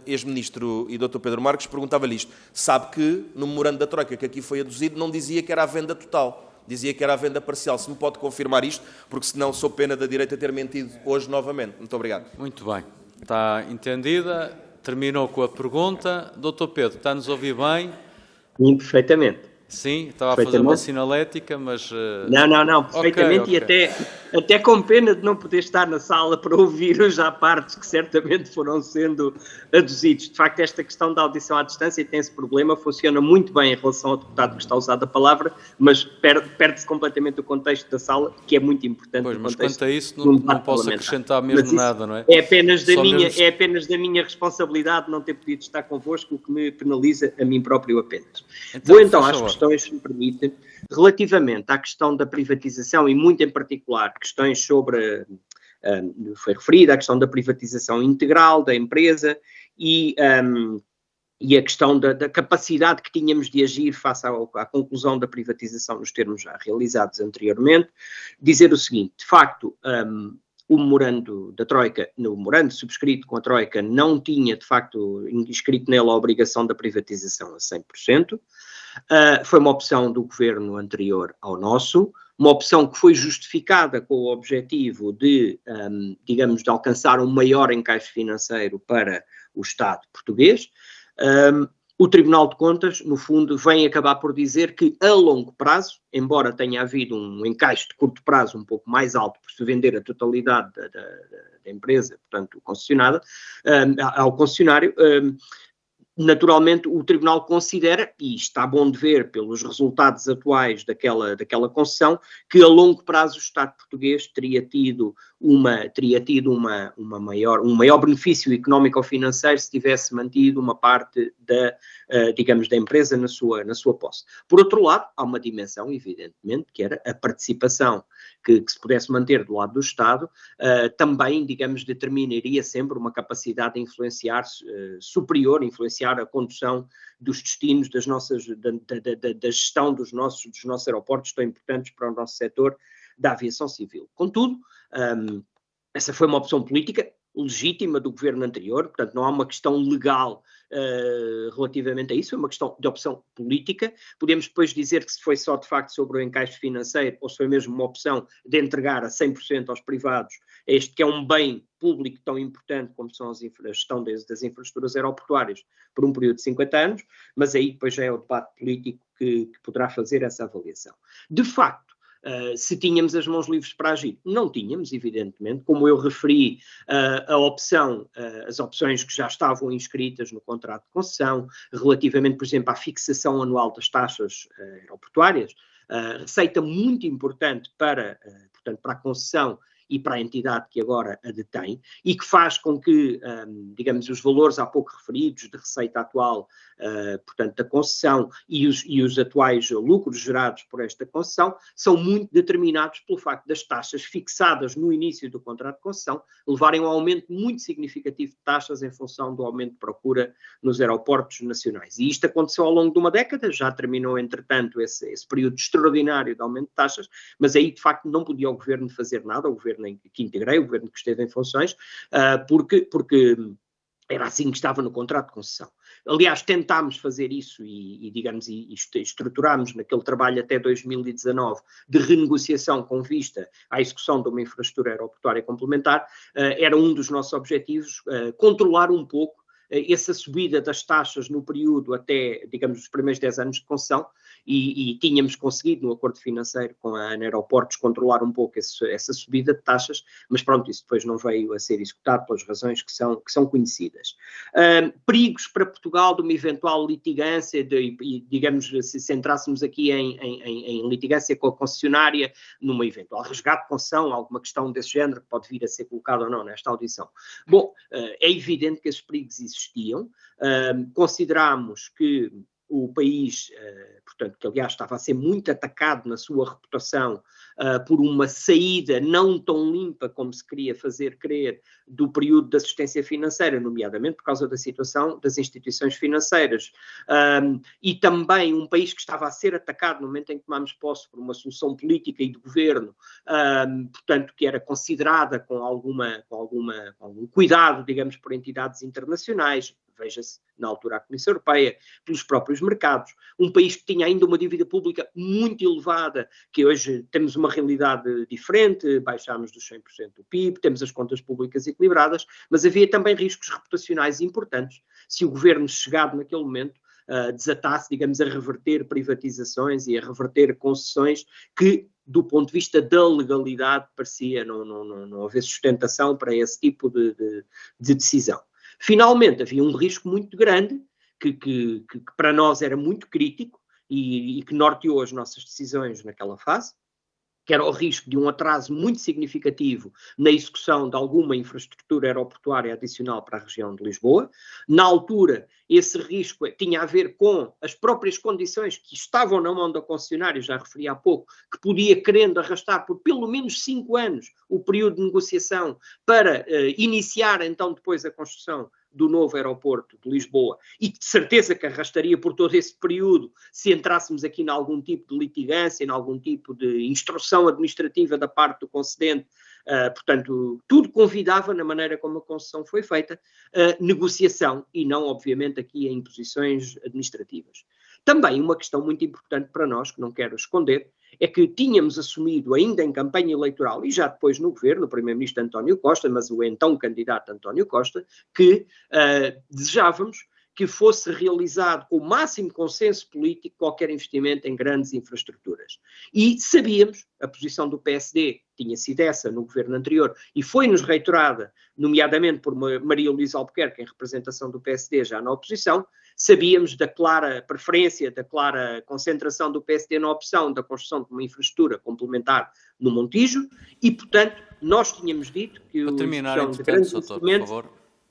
Ex-Ministro e Dr. Pedro Marques perguntava-lhe isto, sabe que no memorando da Troika que aqui foi aduzido não dizia que era a venda total, dizia que era a venda parcial. Se me pode confirmar isto, porque senão sou pena da direita ter mentido hoje novamente. Muito obrigado. Muito bem. Está entendida. Terminou com a pergunta. Dr. Pedro, está-nos a ouvir bem? Sim, perfeitamente. Sim, estava a fazer uma sinalética, mas... Não, perfeitamente, Okay. E até com pena de não poder estar na sala para ouvir os à partes que certamente foram sendo aduzidos. De facto, esta questão da audição à distância tem esse problema, funciona muito bem em relação ao deputado que está a usar a palavra, mas perde-se completamente o contexto da sala, que é muito importante. Pois, mas quanto a isso não posso acrescentar mesmo nada, não é? É apenas da minha responsabilidade não ter podido estar convosco, o que me penaliza a mim próprio apenas. Vou então às questões, se me permite, relativamente à questão da privatização e muito em particular questões sobre, foi referida a questão da privatização integral da empresa e a questão da capacidade que tínhamos de agir face à conclusão da privatização nos termos já realizados anteriormente, dizer o seguinte: de facto, o memorando da Troika, no memorando subscrito com a Troika, não tinha, de facto, inscrito nele a obrigação da privatização a 100%. Foi uma opção do governo anterior ao nosso, uma opção que foi justificada com o objetivo de, digamos, de alcançar um maior encaixe financeiro para o Estado português. O Tribunal de Contas, no fundo, vem acabar por dizer que a longo prazo, embora tenha havido um encaixe de curto prazo um pouco mais alto por se vender a totalidade da empresa, portanto, concessionada, ao concessionário, naturalmente o Tribunal considera, e está bom de ver pelos resultados atuais daquela concessão, que a longo prazo o Estado português teria tido um maior benefício económico ou financeiro se tivesse mantido uma parte digamos, da empresa na sua posse. Por outro lado, há uma dimensão, evidentemente, que era a participação que se pudesse manter do lado do Estado, também, digamos, determinaria sempre uma capacidade de influenciar superior, influenciar a condução dos destinos da gestão dos nossos aeroportos tão importantes para o nosso setor da aviação civil. Contudo, essa foi uma opção política legítima do governo anterior, portanto não há uma questão legal relativamente a isso, é uma questão de opção política. Podemos depois dizer que se foi só de facto sobre o encaixe financeiro ou se foi mesmo uma opção de entregar a 100% aos privados este que é um bem público tão importante como são a gestão das infraestruturas aeroportuárias por um período de 50 anos, mas aí depois já é o debate político que poderá fazer essa avaliação. De facto, se tínhamos as mãos livres para agir. Não tínhamos, evidentemente, como eu referi, as opções que já estavam inscritas no contrato de concessão, relativamente, por exemplo, à fixação anual das taxas aeroportuárias, receita muito importante para a concessão e para a entidade que agora a detém, e que faz com que, digamos, os valores há pouco referidos de receita atual, portanto, da concessão e os atuais lucros gerados por esta concessão são muito determinados pelo facto das taxas fixadas no início do contrato de concessão levarem a um aumento muito significativo de taxas em função do aumento de procura nos aeroportos nacionais. E isto aconteceu ao longo de uma década, já terminou, entretanto, esse período extraordinário de aumento de taxas, mas aí, de facto, não podia o Governo fazer nada, o Governo em que integrei, o Governo que esteve em funções, porque era assim que estava no contrato de concessão. Aliás, tentámos fazer isso e digamos, estruturámos naquele trabalho até 2019 de renegociação com vista à execução de uma infraestrutura aeroportuária complementar. Era um dos nossos objetivos, controlar um pouco essa subida das taxas no período até, digamos, os primeiros 10 anos de concessão, e tínhamos conseguido no acordo financeiro com a ANA Aeroportos controlar um pouco essa subida de taxas, mas pronto, isso depois não veio a ser executado pelas razões que são conhecidas. Perigos para Portugal de uma eventual litigância, digamos, se centrássemos aqui em litigância com a concessionária, numa eventual resgate de concessão, alguma questão desse género que pode vir a ser colocada ou não nesta audição. Bom, é evidente que esses perigos existiam. Consideramos que o país, portanto, que aliás estava a ser muito atacado na sua reputação por uma saída não tão limpa como se queria fazer crer do período de assistência financeira, nomeadamente por causa da situação das instituições financeiras, e também um país que estava a ser atacado no momento em que tomámos posse por uma solução política e de governo, portanto, que era considerada com algum cuidado, digamos, por entidades internacionais, veja-se na altura a Comissão Europeia, pelos próprios mercados, um país que tinha ainda uma dívida pública muito elevada, que hoje temos uma realidade diferente, baixámos dos 100% do PIB, temos as contas públicas equilibradas, mas havia também riscos reputacionais importantes se o governo, chegado naquele momento, desatasse, digamos, a reverter privatizações e a reverter concessões que, do ponto de vista da legalidade, parecia não haver sustentação para esse tipo de decisão. Finalmente, havia um risco muito grande, que para nós era muito crítico e que norteou as nossas decisões naquela fase, que era o risco de um atraso muito significativo na execução de alguma infraestrutura aeroportuária adicional para a região de Lisboa. Na altura, esse risco tinha a ver com as próprias condições que estavam na mão da concessionária, já referi há pouco, que podia, querendo arrastar por pelo menos 5 anos o período de negociação para iniciar então depois a construção do novo aeroporto de Lisboa, e de certeza que arrastaria por todo esse período se entrássemos aqui em algum tipo de litigância, em algum tipo de instrução administrativa da parte do concedente. Portanto, tudo convidava, na maneira como a concessão foi feita, negociação e não, obviamente, aqui em imposições administrativas. Também uma questão muito importante para nós, que não quero esconder, é que tínhamos assumido ainda em campanha eleitoral e já depois no governo, o primeiro-ministro António Costa, mas o então candidato António Costa, que desejávamos que fosse realizado com o máximo consenso político qualquer investimento em grandes infraestruturas. E sabíamos, a posição do PSD tinha sido essa no governo anterior e foi-nos reiterada, nomeadamente por Maria Luísa Albuquerque, em representação do PSD já na oposição, sabíamos da clara preferência, da clara concentração do PSD na opção da construção de uma infraestrutura complementar no Montijo e, portanto, nós tínhamos dito que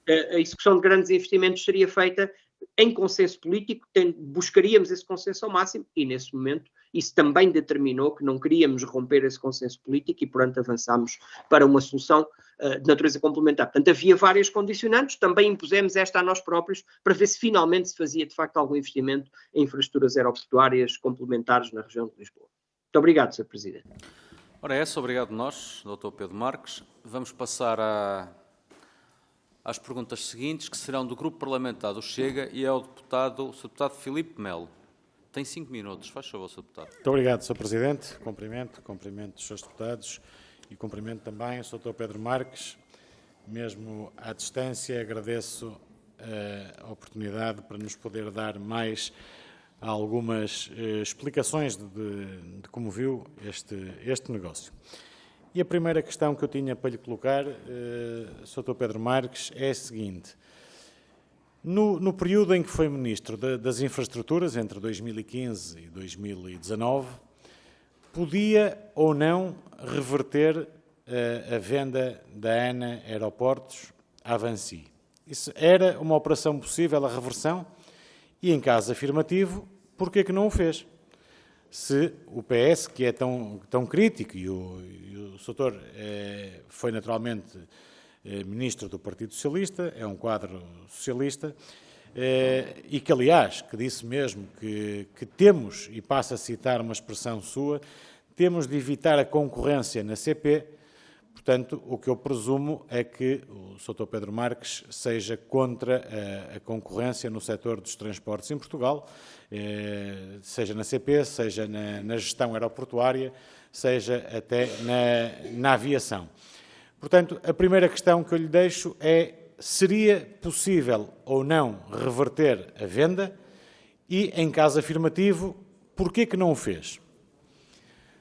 a execução de grandes investimentos seria feita em consenso político, buscaríamos esse consenso ao máximo e, nesse momento, isso também determinou que não queríamos romper esse consenso político e, portanto, avançámos para uma solução de natureza complementar. Portanto, havia várias condicionantes, também impusemos esta a nós próprios para ver se finalmente se fazia, de facto, algum investimento em infraestruturas aeroportuárias complementares na região de Lisboa. Muito obrigado, Sr. Presidente. Ora, obrigado nós, Dr. Pedro Marques. Vamos passar às perguntas seguintes, que serão do Grupo Parlamentar do Chega e ao Sr. Deputado Filipe Melo. Tem 5 minutos. Faz favor, Sr. Deputado. Muito obrigado, Sr. Presidente. Cumprimento os Srs. Deputados e cumprimento também o Sr. Pedro Marques. Mesmo à distância, agradeço a oportunidade para nos poder dar mais algumas explicações de como viu este negócio. E a primeira questão que eu tinha para lhe colocar, Sr. Pedro Marques, é a seguinte. No período em que foi Ministro das Infraestruturas, entre 2015 e 2019, podia ou não reverter a venda da ANA Aeroportos à Vinci. Isso era uma operação possível, a reversão, e em caso afirmativo, porquê que não o fez? Se o PS, que é tão crítico, e o Sr. foi naturalmente ministro do Partido Socialista, é um quadro socialista, e que, aliás, que disse mesmo que temos, e passo a citar uma expressão sua, temos de evitar a concorrência na CP. Portanto, o que eu presumo é que o Sr. Pedro Marques seja contra a concorrência no setor dos transportes em Portugal, seja na CP, seja na gestão aeroportuária, seja até na aviação. Portanto, a primeira questão que eu lhe deixo é: seria possível ou não reverter a venda e, em caso afirmativo, porquê que não o fez?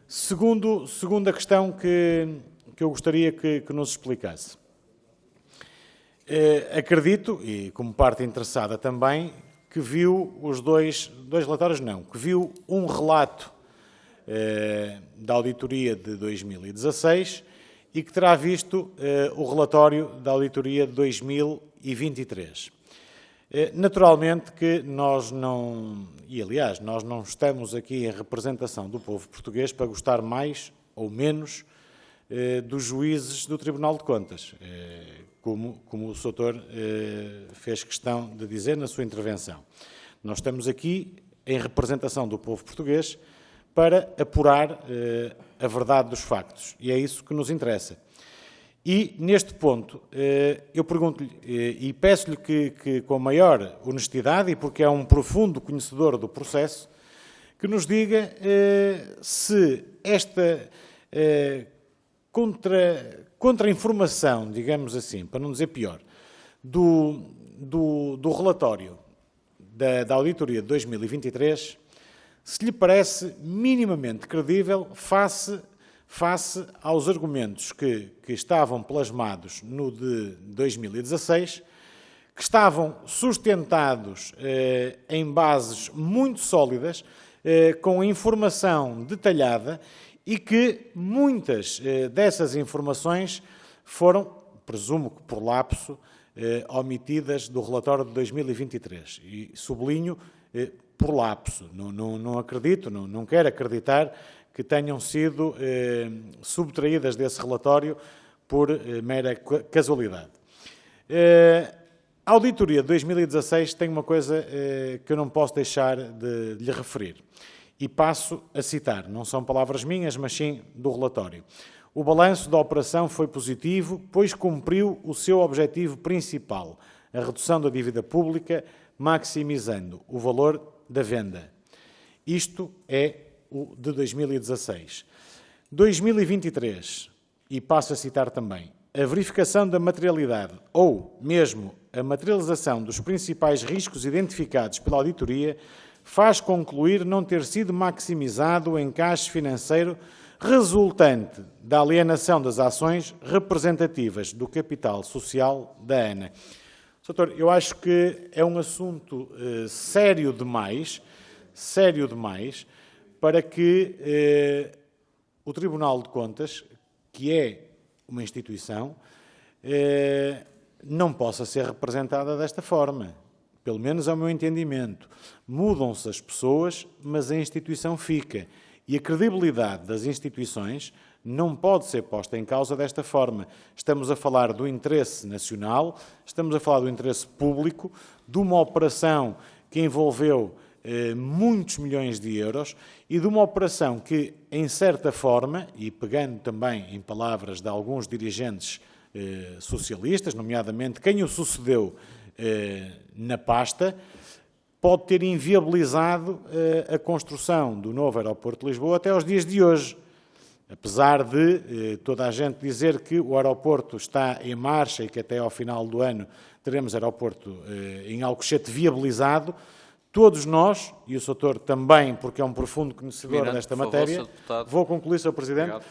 Segunda questão que eu gostaria que nos explicasse. Acredito, e como parte interessada também, que viu os dois relatórios, que viu um relato da auditoria de 2016 e que terá visto o relatório da auditoria de 2023. Naturalmente que nós não, e aliás, nós não estamos aqui em representação do povo português para gostar mais ou menos dos juízes do Tribunal de Contas, como o Sr. fez questão de dizer na sua intervenção. Nós estamos aqui em representação do povo português para apurar a verdade dos factos, e é isso que nos interessa. E, neste ponto, eu pergunto-lhe e peço-lhe que, com a maior honestidade, e porque é um profundo conhecedor do processo, que nos diga se esta contra-informação, digamos assim, para não dizer pior, do relatório da auditoria de 2023, se lhe parece minimamente credível face aos argumentos que estavam plasmados no de 2016, que estavam sustentados em bases muito sólidas, com informação detalhada, e que muitas dessas informações foram, presumo que por lapso, omitidas do relatório de 2023. E sublinho por lapso. Não acredito, não quero acreditar que tenham sido subtraídas desse relatório por mera casualidade. A auditoria de 2016 tem uma coisa que eu não posso deixar de lhe referir. E passo a citar, não são palavras minhas, mas sim do relatório. O balanço da operação foi positivo, pois cumpriu o seu objetivo principal, a redução da dívida pública, maximizando o valor da venda. Isto é o de 2016. 2023, e passo a citar também, a verificação da materialidade ou mesmo a materialização dos principais riscos identificados pela auditoria faz concluir não ter sido maximizado o encaixe financeiro resultante da alienação das ações representativas do capital social da ANA. Doutor, eu acho que é um assunto sério demais, para que o Tribunal de Contas, que é uma instituição, não possa ser representada desta forma. Pelo menos é o meu entendimento. Mudam-se as pessoas, mas a instituição fica. E a credibilidade das instituições não pode ser posta em causa desta forma. Estamos a falar do interesse nacional, estamos a falar do interesse público, de uma operação que envolveu muitos milhões de euros e de uma operação que, em certa forma, e pegando também em palavras de alguns dirigentes socialistas, nomeadamente quem o sucedeu na pasta, pode ter inviabilizado a construção do novo aeroporto de Lisboa até aos dias de hoje. Apesar de toda a gente dizer que o aeroporto está em marcha e que até ao final do ano teremos aeroporto em Alcochete viabilizado, todos nós, e o Sr. também, porque é um profundo conhecedor desta matéria, vou concluir, Sr. Presidente,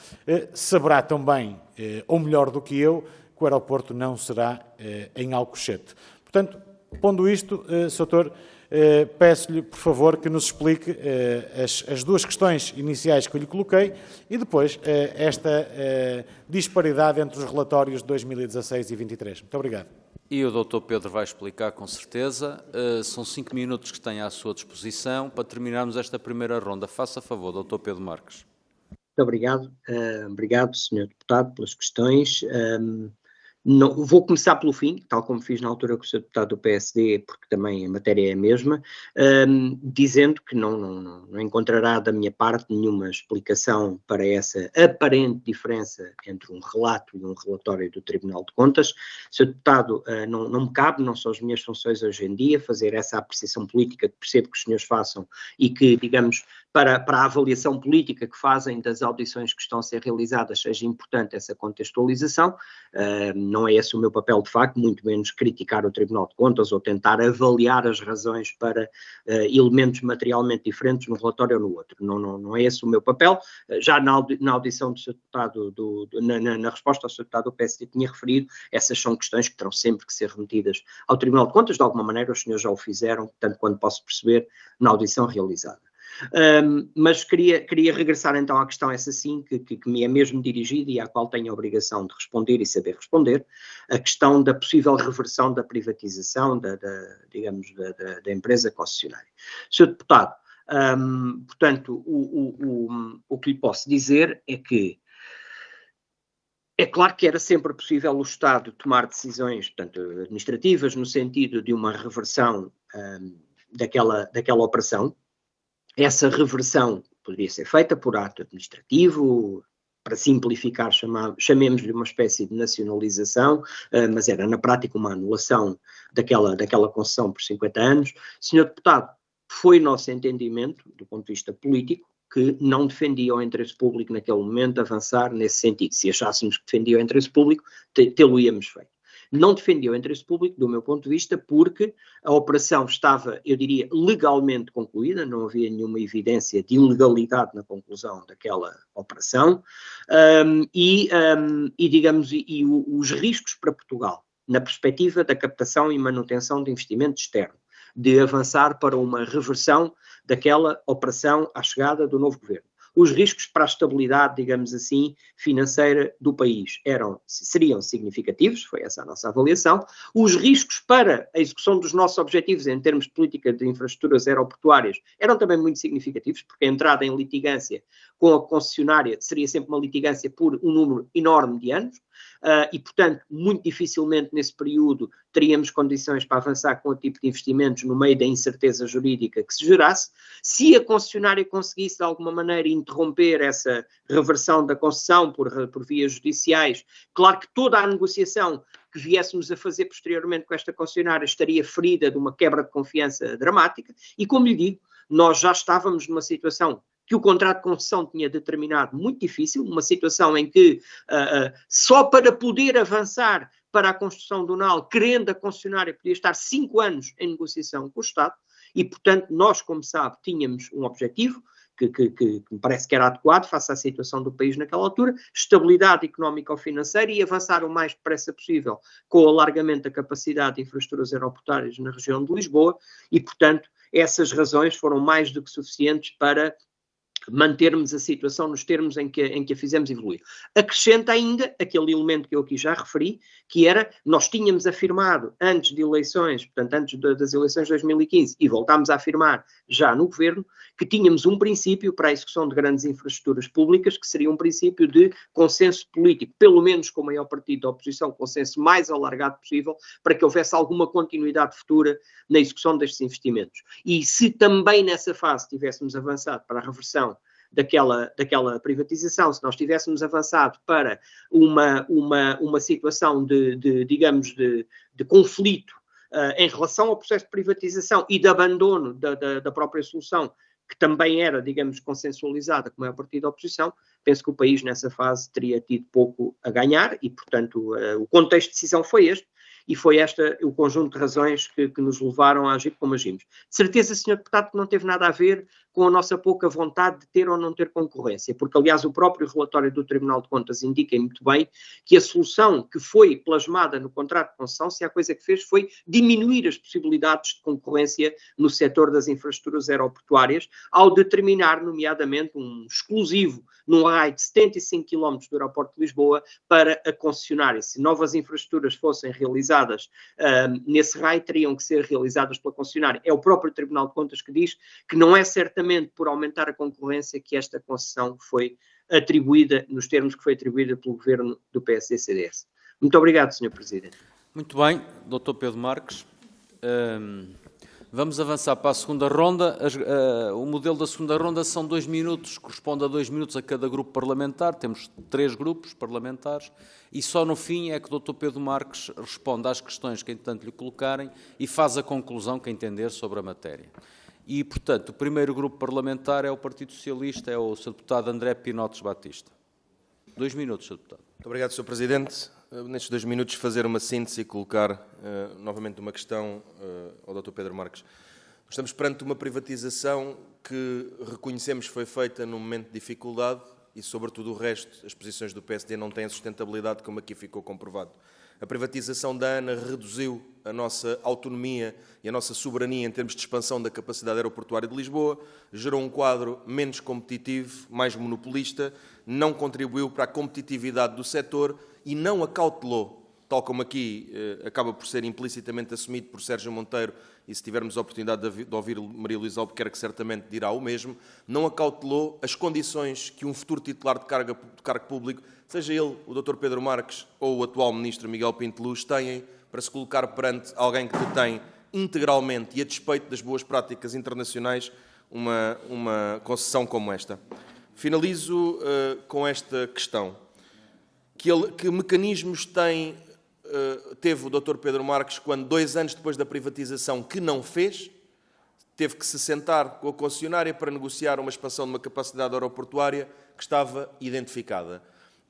saberá também, ou melhor do que eu, que o aeroporto não será em Alcochete. Portanto, Pondo isto, Sr. Doutor, peço-lhe, por favor, que nos explique as duas questões iniciais que eu lhe coloquei e depois esta disparidade entre os relatórios de 2016 e 23. Muito obrigado. E o Dr. Pedro vai explicar com certeza. São 5 minutos que tem à sua disposição para terminarmos esta primeira ronda. Faça favor, Dr. Pedro Marques. Muito obrigado. Obrigado, Sr. Deputado, pelas questões. Não, vou começar pelo fim, tal como fiz na altura com o Sr. Deputado do PSD, porque também a matéria é a mesma, dizendo que não encontrará da minha parte nenhuma explicação para essa aparente diferença entre um relato e um relatório do Tribunal de Contas. Sr. Deputado, não me cabe, não são as minhas funções hoje em dia, fazer essa apreciação política que percebo que os senhores façam e que, digamos, para a avaliação política que fazem das audições que estão a ser realizadas, seja importante essa contextualização. Não é esse o meu papel, de facto, muito menos criticar o Tribunal de Contas ou tentar avaliar as razões para elementos materialmente diferentes num relatório ou no outro. Não é esse o meu papel. Já na audição do Sr. Deputado, na resposta ao Sr. Deputado do PSD, tinha referido, essas são questões que terão sempre que ser remetidas ao Tribunal de Contas. De alguma maneira, os senhores já o fizeram, tanto quanto posso perceber, na audição realizada. Mas queria regressar então à questão essa sim, que me é mesmo dirigida e à qual tenho a obrigação de responder e saber responder, a questão da possível reversão da privatização da empresa concessionária. Sr. Deputado, portanto, o que lhe posso dizer é que é claro que era sempre possível o Estado tomar decisões, portanto, administrativas, no sentido de uma reversão daquela operação. Essa reversão poderia ser feita por ato administrativo, para simplificar, chamemos-lhe uma espécie de nacionalização, mas era na prática uma anulação daquela concessão por 50 anos. Senhor Deputado, foi nosso entendimento, do ponto de vista político, que não defendia o interesse público naquele momento avançar nesse sentido. Se achássemos que defendia o interesse público, tê-lo-íamos feito. Não defendia o interesse público, do meu ponto de vista, porque a operação estava, eu diria, legalmente concluída, não havia nenhuma evidência de ilegalidade na conclusão daquela operação, e os riscos para Portugal, na perspectiva da captação e manutenção de investimento externo, de avançar para uma reversão daquela operação à chegada do novo governo. Os riscos para a estabilidade, digamos assim, financeira do país seriam significativos, foi essa a nossa avaliação. Os riscos para a execução dos nossos objetivos em termos de política de infraestruturas aeroportuárias eram também muito significativos, porque a entrada em litigância com a concessionária seria sempre uma litigância por um número enorme de anos, e, portanto, muito dificilmente nesse período teríamos condições para avançar com o tipo de investimentos no meio da incerteza jurídica que se gerasse. Se a concessionária conseguisse, de alguma maneira, interromper essa reversão da concessão por vias judiciais, claro que toda a negociação que viéssemos a fazer posteriormente com esta concessionária estaria ferida de uma quebra de confiança dramática e, como lhe digo, nós já estávamos numa situação que o contrato de concessão tinha determinado muito difícil, uma situação em que só para poder avançar para a construção do NAL, querendo a concessionária, podia estar 5 anos em negociação com o Estado e, portanto, nós, como sabe, tínhamos um objetivo que me parece que era adequado face à situação do país naquela altura, estabilidade económico-financeira e avançar o mais depressa possível com o alargamento da capacidade de infraestruturas aeroportuárias na região de Lisboa e, portanto, essas razões foram mais do que suficientes para mantermos a situação nos termos em que a fizemos evoluir. Acrescenta ainda aquele elemento que eu aqui já referi, que era, nós tínhamos afirmado antes de eleições, portanto antes das eleições de 2015, e voltámos a afirmar já no governo, que tínhamos um princípio para a execução de grandes infraestruturas públicas, que seria um princípio de consenso político, pelo menos com o maior partido da oposição, consenso mais alargado possível, para que houvesse alguma continuidade futura na execução destes investimentos. E se também nessa fase tivéssemos avançado para a reversão daquela privatização, se nós tivéssemos avançado para uma situação de conflito em relação ao processo de privatização e de abandono da própria solução, que também era, digamos, consensualizada com o maior partido da oposição, penso que o país nessa fase teria tido pouco a ganhar e, portanto, o contexto de decisão foi este. E foi o conjunto de razões que nos levaram a agir como agimos. De certeza, Sr. Deputado, que não teve nada a ver com a nossa pouca vontade de ter ou não ter concorrência, porque, aliás, o próprio relatório do Tribunal de Contas indica muito bem que a solução que foi plasmada no contrato de concessão, se a coisa que fez foi diminuir as possibilidades de concorrência no setor das infraestruturas aeroportuárias, ao determinar, nomeadamente, um exclusivo num raio de 75 km do aeroporto de Lisboa para a concessionária. Se novas infraestruturas fossem realizadas nesse raio, teriam que ser realizadas pela concessionária. É o próprio Tribunal de Contas que diz que não é certamente por aumentar a concorrência que esta concessão foi atribuída, nos termos que foi atribuída pelo Governo do PSD-CDS. Muito obrigado, Sr. Presidente. Muito bem, Dr. Pedro Marques. Vamos avançar para a segunda ronda. O modelo da segunda ronda são 2 minutos, corresponde a 2 minutos a cada grupo parlamentar. Temos 3 grupos parlamentares e só no fim é que o Dr. Pedro Marques responde às questões que, entretanto, lhe colocarem e faz a conclusão que entender sobre a matéria. E, portanto, o primeiro grupo parlamentar é o Partido Socialista, é o Sr. Deputado André Pinotes Batista. 2 minutos, Sr. Deputado. Muito obrigado, Sr. Presidente. Nestes 2 minutos, fazer uma síntese e colocar novamente uma questão ao Dr. Pedro Marques. Estamos perante uma privatização que reconhecemos foi feita num momento de dificuldade e, sobretudo, o resto, as posições do PSD não têm sustentabilidade, como aqui ficou comprovado. A privatização da ANA reduziu a nossa autonomia e a nossa soberania em termos de expansão da capacidade aeroportuária de Lisboa, gerou um quadro menos competitivo, mais monopolista, não contribuiu para a competitividade do setor e não acautelou, tal como aqui acaba por ser implicitamente assumido por Sérgio Monteiro, e se tivermos a oportunidade de ouvir Maria Luísa Albuquerque, certamente dirá o mesmo, não acautelou as condições que um futuro titular de cargo público, seja ele o Dr. Pedro Marques ou o atual Ministro Miguel Pinto Luz, têm para se colocar perante alguém que detém integralmente e a despeito das boas práticas internacionais uma concessão como esta. Finalizo com esta questão. Que mecanismos teve o Dr. Pedro Marques quando, 2 anos depois da privatização, que não fez, teve que se sentar com a concessionária para negociar uma expansão de uma capacidade aeroportuária que estava identificada?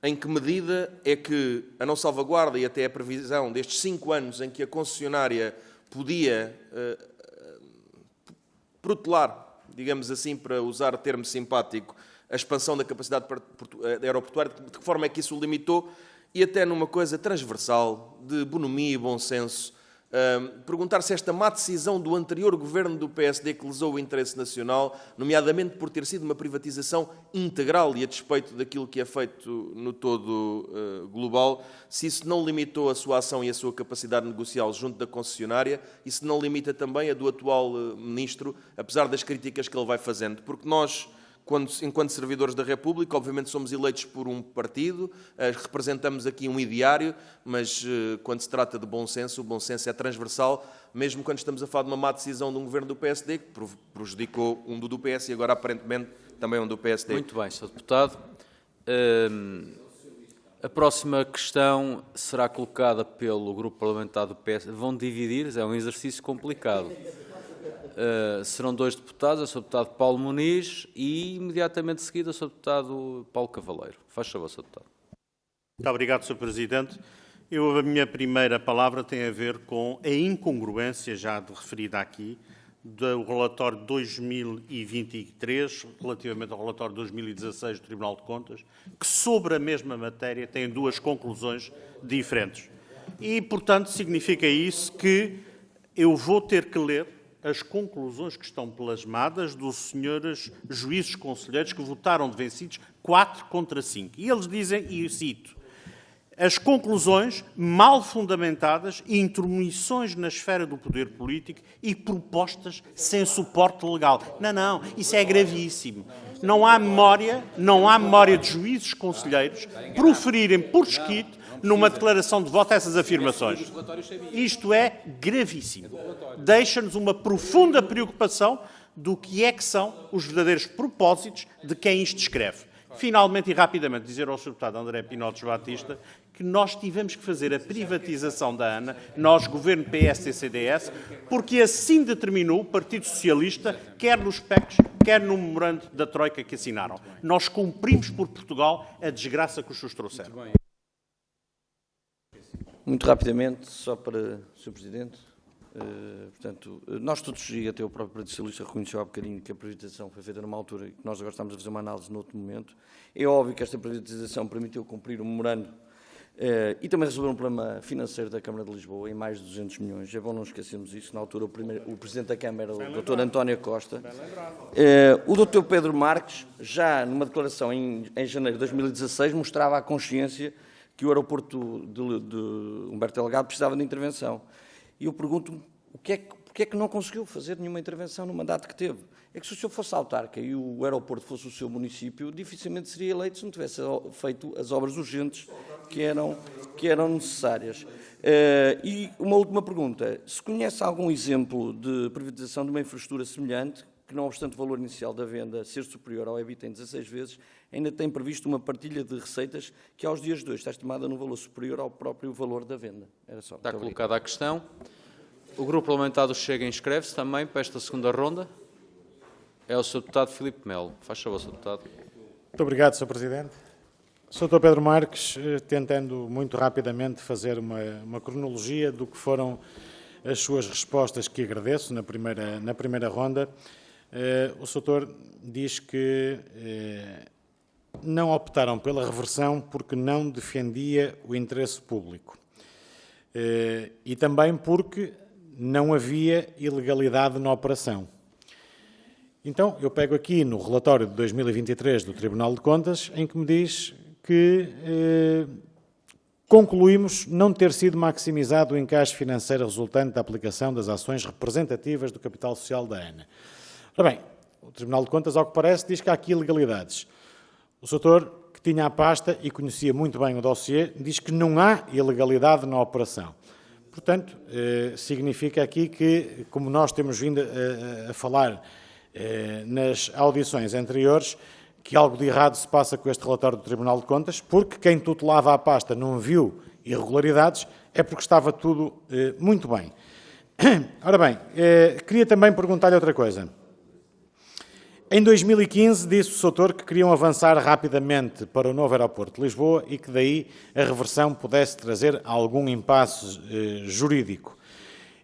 Em que medida é que a não salvaguarda e até a previsão destes 5 anos em que a concessionária podia protelar, digamos assim, para usar termo simpático, a expansão da capacidade aeroportuária, de que forma é que isso o limitou? E até numa coisa transversal, de bonomia e bom senso, perguntar se esta má decisão do anterior governo do PSD que lesou o interesse nacional, nomeadamente por ter sido uma privatização integral e a despeito daquilo que é feito no todo global, se isso não limitou a sua ação e a sua capacidade negocial junto da concessionária e se não limita também a do atual ministro, apesar das críticas que ele vai fazendo. Porque nós, enquanto servidores da República, obviamente somos eleitos por um partido, representamos aqui um ideário, mas quando se trata de bom senso, o bom senso é transversal, mesmo quando estamos a falar de uma má decisão de um governo do PSD, que prejudicou um do PS e agora aparentemente também um do PSD. Muito bem, Sr. Deputado. A próxima questão será colocada pelo Grupo Parlamentar do PSD. Vão dividir, é um exercício complicado. Serão 2 deputados, o Sr. Deputado Paulo Muniz e, imediatamente seguida, o Sr. Deputado Paulo Cavaleiro. Faz favor, Sr. Deputado. Muito obrigado, Sr. Presidente. A minha primeira palavra tem a ver com a incongruência, já referida aqui, do relatório de 2023, relativamente ao relatório de 2016 do Tribunal de Contas, que sobre a mesma matéria tem 2 conclusões diferentes. E, portanto, significa isso que eu vou ter que ler as conclusões que estão plasmadas dos senhores juízes conselheiros que votaram de vencidos 4-5. E eles dizem, e eu cito, as conclusões mal fundamentadas, intromissões na esfera do poder político e propostas sem suporte legal. Não, isso é gravíssimo. Não há memória de juízes conselheiros proferirem por escrito numa declaração de voto essas afirmações. Isto é gravíssimo. Deixa-nos uma profunda preocupação do que são os verdadeiros propósitos de quem isto escreve. Finalmente e rapidamente dizer ao Sr. Deputado André Pinotes Batista que nós tivemos que fazer a privatização da ANA, nós, Governo PS-CDS, porque assim determinou o Partido Socialista, quer nos PECs, quer no memorando da Troika que assinaram. Nós cumprimos por Portugal a desgraça que os seus trouxeram. Muito rapidamente, só para, Sr. Presidente. Portanto, nós todos, e até o próprio Partido Socialista reconheceu há bocadinho que a privatização foi feita numa altura e que nós agora estamos a fazer uma análise noutro momento. É óbvio que esta privatização permitiu cumprir o memorando e também resolver um problema financeiro da Câmara de Lisboa em mais de 200 milhões. É bom não esquecermos isso. Na altura, o Presidente da Câmara, o Dr. António Costa. O Dr. Pedro Marques, já numa declaração em janeiro de 2016, mostrava a consciência que o aeroporto de Humberto Delgado precisava de intervenção. E eu pergunto-me, porque é que não conseguiu fazer nenhuma intervenção no mandato que teve? É que se o senhor fosse autarca e o aeroporto fosse o seu município, dificilmente seria eleito se não tivesse feito as obras urgentes que eram necessárias. E uma última pergunta. Se conhece algum exemplo de privatização de uma infraestrutura semelhante, que não obstante o valor inicial da venda ser superior ao EBITDA em 16 vezes, ainda tem previsto uma partilha de receitas que aos dias de hoje está estimada num valor superior ao próprio valor da venda? Era só. Está colocada a questão. O Grupo Parlamentar do Chega inscreve-se também para esta segunda ronda. É o Sr. Deputado Filipe Melo. Faz favor, Sr. Deputado. Muito obrigado, Sr. Presidente. Sr. Dr. Pedro Marques, tentando muito rapidamente fazer uma cronologia do que foram as suas respostas, que agradeço na primeira ronda. O Sr. diz que não optaram pela reversão porque não defendia o interesse público. E também porque não havia ilegalidade na operação. Então, eu pego aqui no relatório de 2023 do Tribunal de Contas, em que me diz que concluímos não ter sido maximizado o encaixe financeiro resultante da aplicação das ações representativas do capital social da ANA. Ora bem, o Tribunal de Contas, ao que parece, diz que há aqui ilegalidades. O setor que tinha a pasta e conhecia muito bem o dossiê diz que não há ilegalidade na operação. Portanto, significa aqui que, como nós temos vindo a falar nas audições anteriores, que algo de errado se passa com este relatório do Tribunal de Contas, porque quem tutelava a pasta não viu irregularidades, é porque estava tudo muito bem. Ora bem, queria também perguntar-lhe outra coisa. Em 2015 disse o Soutor que queriam avançar rapidamente para o novo aeroporto de Lisboa e que daí a reversão pudesse trazer algum impasse jurídico.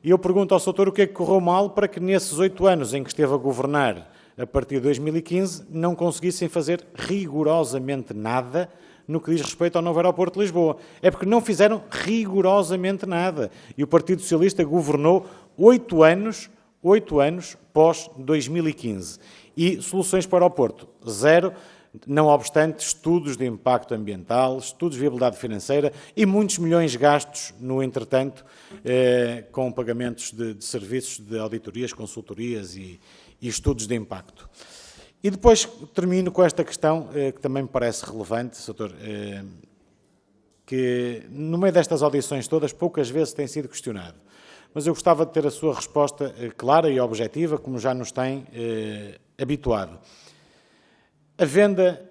E eu pergunto ao Soutor o que é que correu mal para que nesses 8 anos em que esteve a governar a partir de 2015 não conseguissem fazer rigorosamente nada no que diz respeito ao novo aeroporto de Lisboa. É porque não fizeram rigorosamente nada. E o Partido Socialista governou 8 anos pós 2015. E soluções para o aeroporto, zero, não obstante estudos de impacto ambiental, estudos de viabilidade financeira e muitos milhões gastos, no entretanto, com pagamentos de serviços de auditorias, consultorias e estudos de impacto. E depois termino com esta questão, que também me parece relevante, Soutor, que no meio destas audições todas, poucas vezes tem sido questionado. Mas eu gostava de ter a sua resposta clara e objetiva, como já nos tem habituado. A venda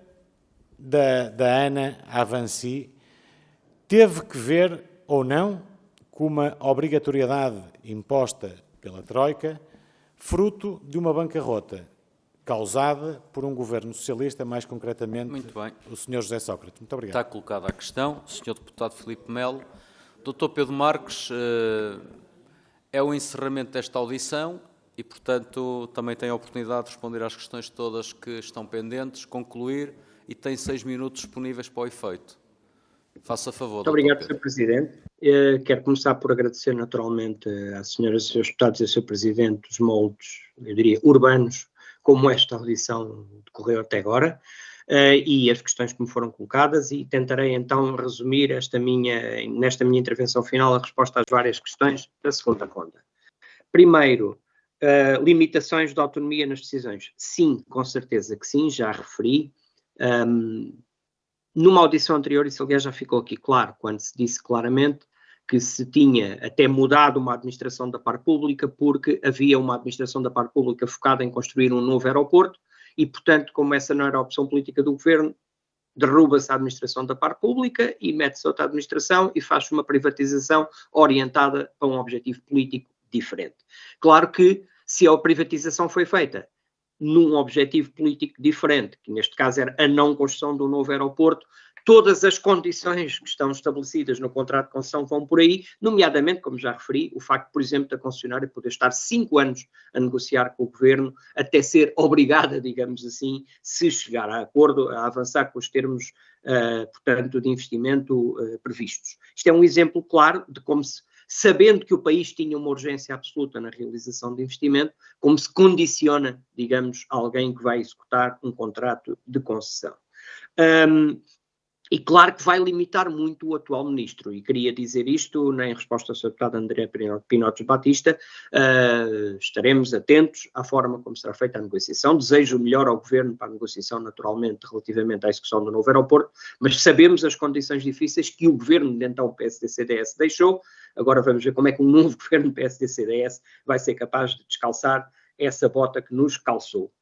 da ANA à Vinci teve que ver ou não com uma obrigatoriedade imposta pela Troika, fruto de uma bancarrota causada por um governo socialista, mais concretamente o Sr. José Sócrates. Muito obrigado. Está colocada a questão. Sr. Deputado Filipe Melo. Dr. Pedro Marques, é o encerramento desta audição e, portanto, também tem a oportunidade de responder às questões todas que estão pendentes, concluir e tem 6 minutos disponíveis para o efeito. Faça favor. Muito obrigado, Sr. Presidente. Quero começar por agradecer naturalmente às senhoras e senhores deputados e ao Sr. Presidente os moldes, eu diria, urbanos, como esta audição decorreu até agora, e as questões que me foram colocadas, e tentarei então resumir nesta minha intervenção final a resposta às várias questões da segunda ronda. Primeiro, limitações de autonomia nas decisões. Sim, com certeza que sim, já referi. Numa audição anterior, isso aliás já ficou aqui claro, quando se disse claramente que se tinha até mudado uma administração da parte pública porque havia uma administração da parte pública focada em construir um novo aeroporto e, portanto, como essa não era a opção política do governo, derruba-se a administração da parte pública e mete-se outra administração e faz-se uma privatização orientada para um objetivo político diferente. Claro que se a privatização foi feita num objetivo político diferente, que neste caso era a não construção de um novo aeroporto, todas as condições que estão estabelecidas no contrato de concessão vão por aí, nomeadamente, como já referi, o facto, por exemplo, da concessionária poder estar 5 anos a negociar com o Governo, até ser obrigada, digamos assim, se chegar a acordo, a avançar com os termos, portanto, de investimento previstos. Isto é um exemplo claro de como se, sabendo que o país tinha uma urgência absoluta na realização de investimento, como se condiciona, digamos, alguém que vai executar um contrato de concessão. E claro que vai limitar muito o atual ministro, e queria dizer isto em resposta ao Sr. Deputado André Pinotes Batista, estaremos atentos à forma como será feita a negociação, desejo o melhor ao Governo para a negociação, naturalmente, relativamente à execução do novo aeroporto, mas sabemos as condições difíceis que o Governo de então PSD-CDS deixou, agora vamos ver como é que um novo Governo PSD-CDS vai ser capaz de descalçar essa bota que nos calçou.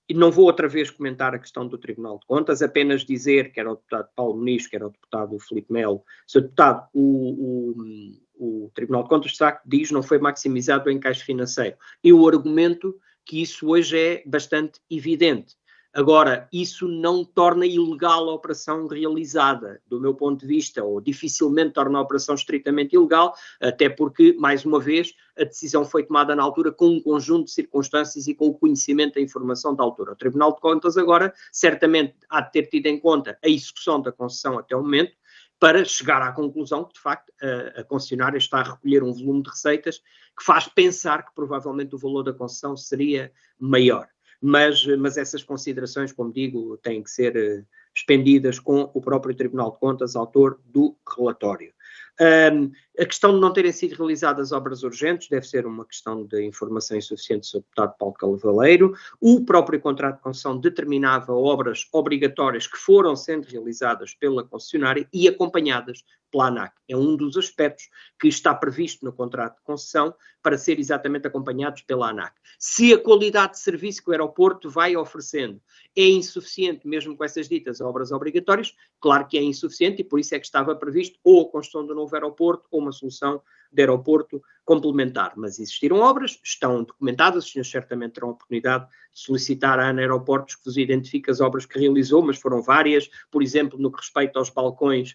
E não vou outra vez comentar a questão do Tribunal de Contas, apenas dizer que era o deputado Paulo Muniz, que era o deputado Filipe Melo. Sr. Deputado, o Tribunal de Contas, de facto, diz que não foi maximizado o encaixe financeiro. Eu argumento que isso hoje é bastante evidente. Agora, isso não torna ilegal a operação realizada, do meu ponto de vista, ou dificilmente torna a operação estritamente ilegal, até porque, mais uma vez, a decisão foi tomada na altura com um conjunto de circunstâncias e com o conhecimento da informação da altura. O Tribunal de Contas agora, certamente, há de ter tido em conta a execução da concessão até o momento, para chegar à conclusão que, de facto, a concessionária está a recolher um volume de receitas que faz pensar que, provavelmente, o valor da concessão seria maior. Mas essas considerações, como digo, têm que ser expendidas com o próprio Tribunal de Contas, autor do relatório. A questão de não terem sido realizadas obras urgentes deve ser uma questão de informação insuficiente do Sr. Deputado Paulo Cavalheiro. O próprio contrato de concessão determinava obras obrigatórias que foram sendo realizadas pela concessionária e acompanhadas pela ANAC. É um dos aspectos que está previsto no contrato de concessão para ser exatamente acompanhados pela ANAC. Se a qualidade de serviço que o aeroporto vai oferecendo é insuficiente, mesmo com essas ditas obras obrigatórias, claro que é insuficiente e por isso é que estava previsto ou a construção do novo aeroporto ou uma solução de aeroporto complementar. Mas existiram obras, estão documentadas, os senhores certamente terão a oportunidade de solicitar à ANA Aeroportos que vos identifique as obras que realizou, mas foram várias, por exemplo, no que respeita aos balcões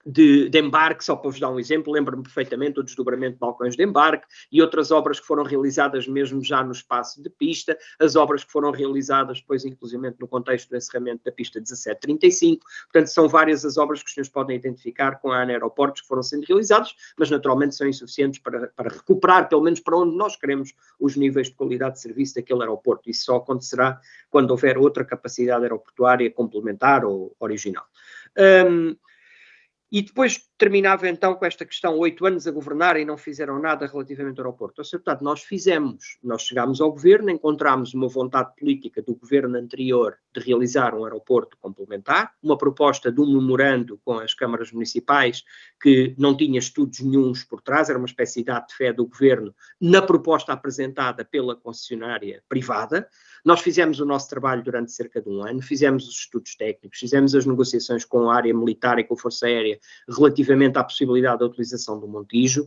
de embarque, só para vos dar um exemplo, lembro-me perfeitamente do desdobramento de balcões de embarque e outras obras que foram realizadas mesmo já no espaço de pista, as obras que foram realizadas depois, inclusivamente, no contexto do encerramento da pista 1735. Portanto, são várias as obras que os senhores podem identificar com a ANA Aeroportos que foram sendo realizadas, mas naturalmente são insuficientes para recuperar, pelo menos para onde nós queremos, os níveis de qualidade de serviço daquele aeroporto. Isso só acontecerá quando houver outra capacidade aeroportuária complementar ou original. E depois terminava então com esta questão, 8 anos a governar e não fizeram nada relativamente ao aeroporto. Sr. Deputado, nós fizemos, nós chegámos ao governo, encontramos uma vontade política do governo anterior de realizar um aeroporto complementar, uma proposta de um memorando com as câmaras municipais que não tinha estudos nenhuns por trás, era uma espécie de ato de fé do governo na proposta apresentada pela concessionária privada. Nós fizemos o nosso trabalho durante cerca de um ano, fizemos os estudos técnicos, fizemos as negociações com a área militar e com a Força Aérea relativamente à possibilidade da utilização do Montijo.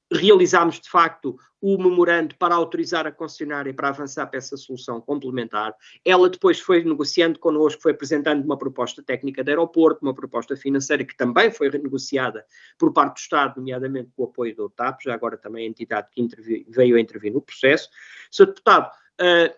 Realizámos, de facto, o memorando para autorizar a concessionária para avançar para essa solução complementar. Ela depois foi negociando connosco, foi apresentando uma proposta técnica de aeroporto, uma proposta financeira que também foi renegociada por parte do Estado, nomeadamente com o apoio da OTAP, já agora também a entidade que veio a intervir no processo. Sr. Deputado,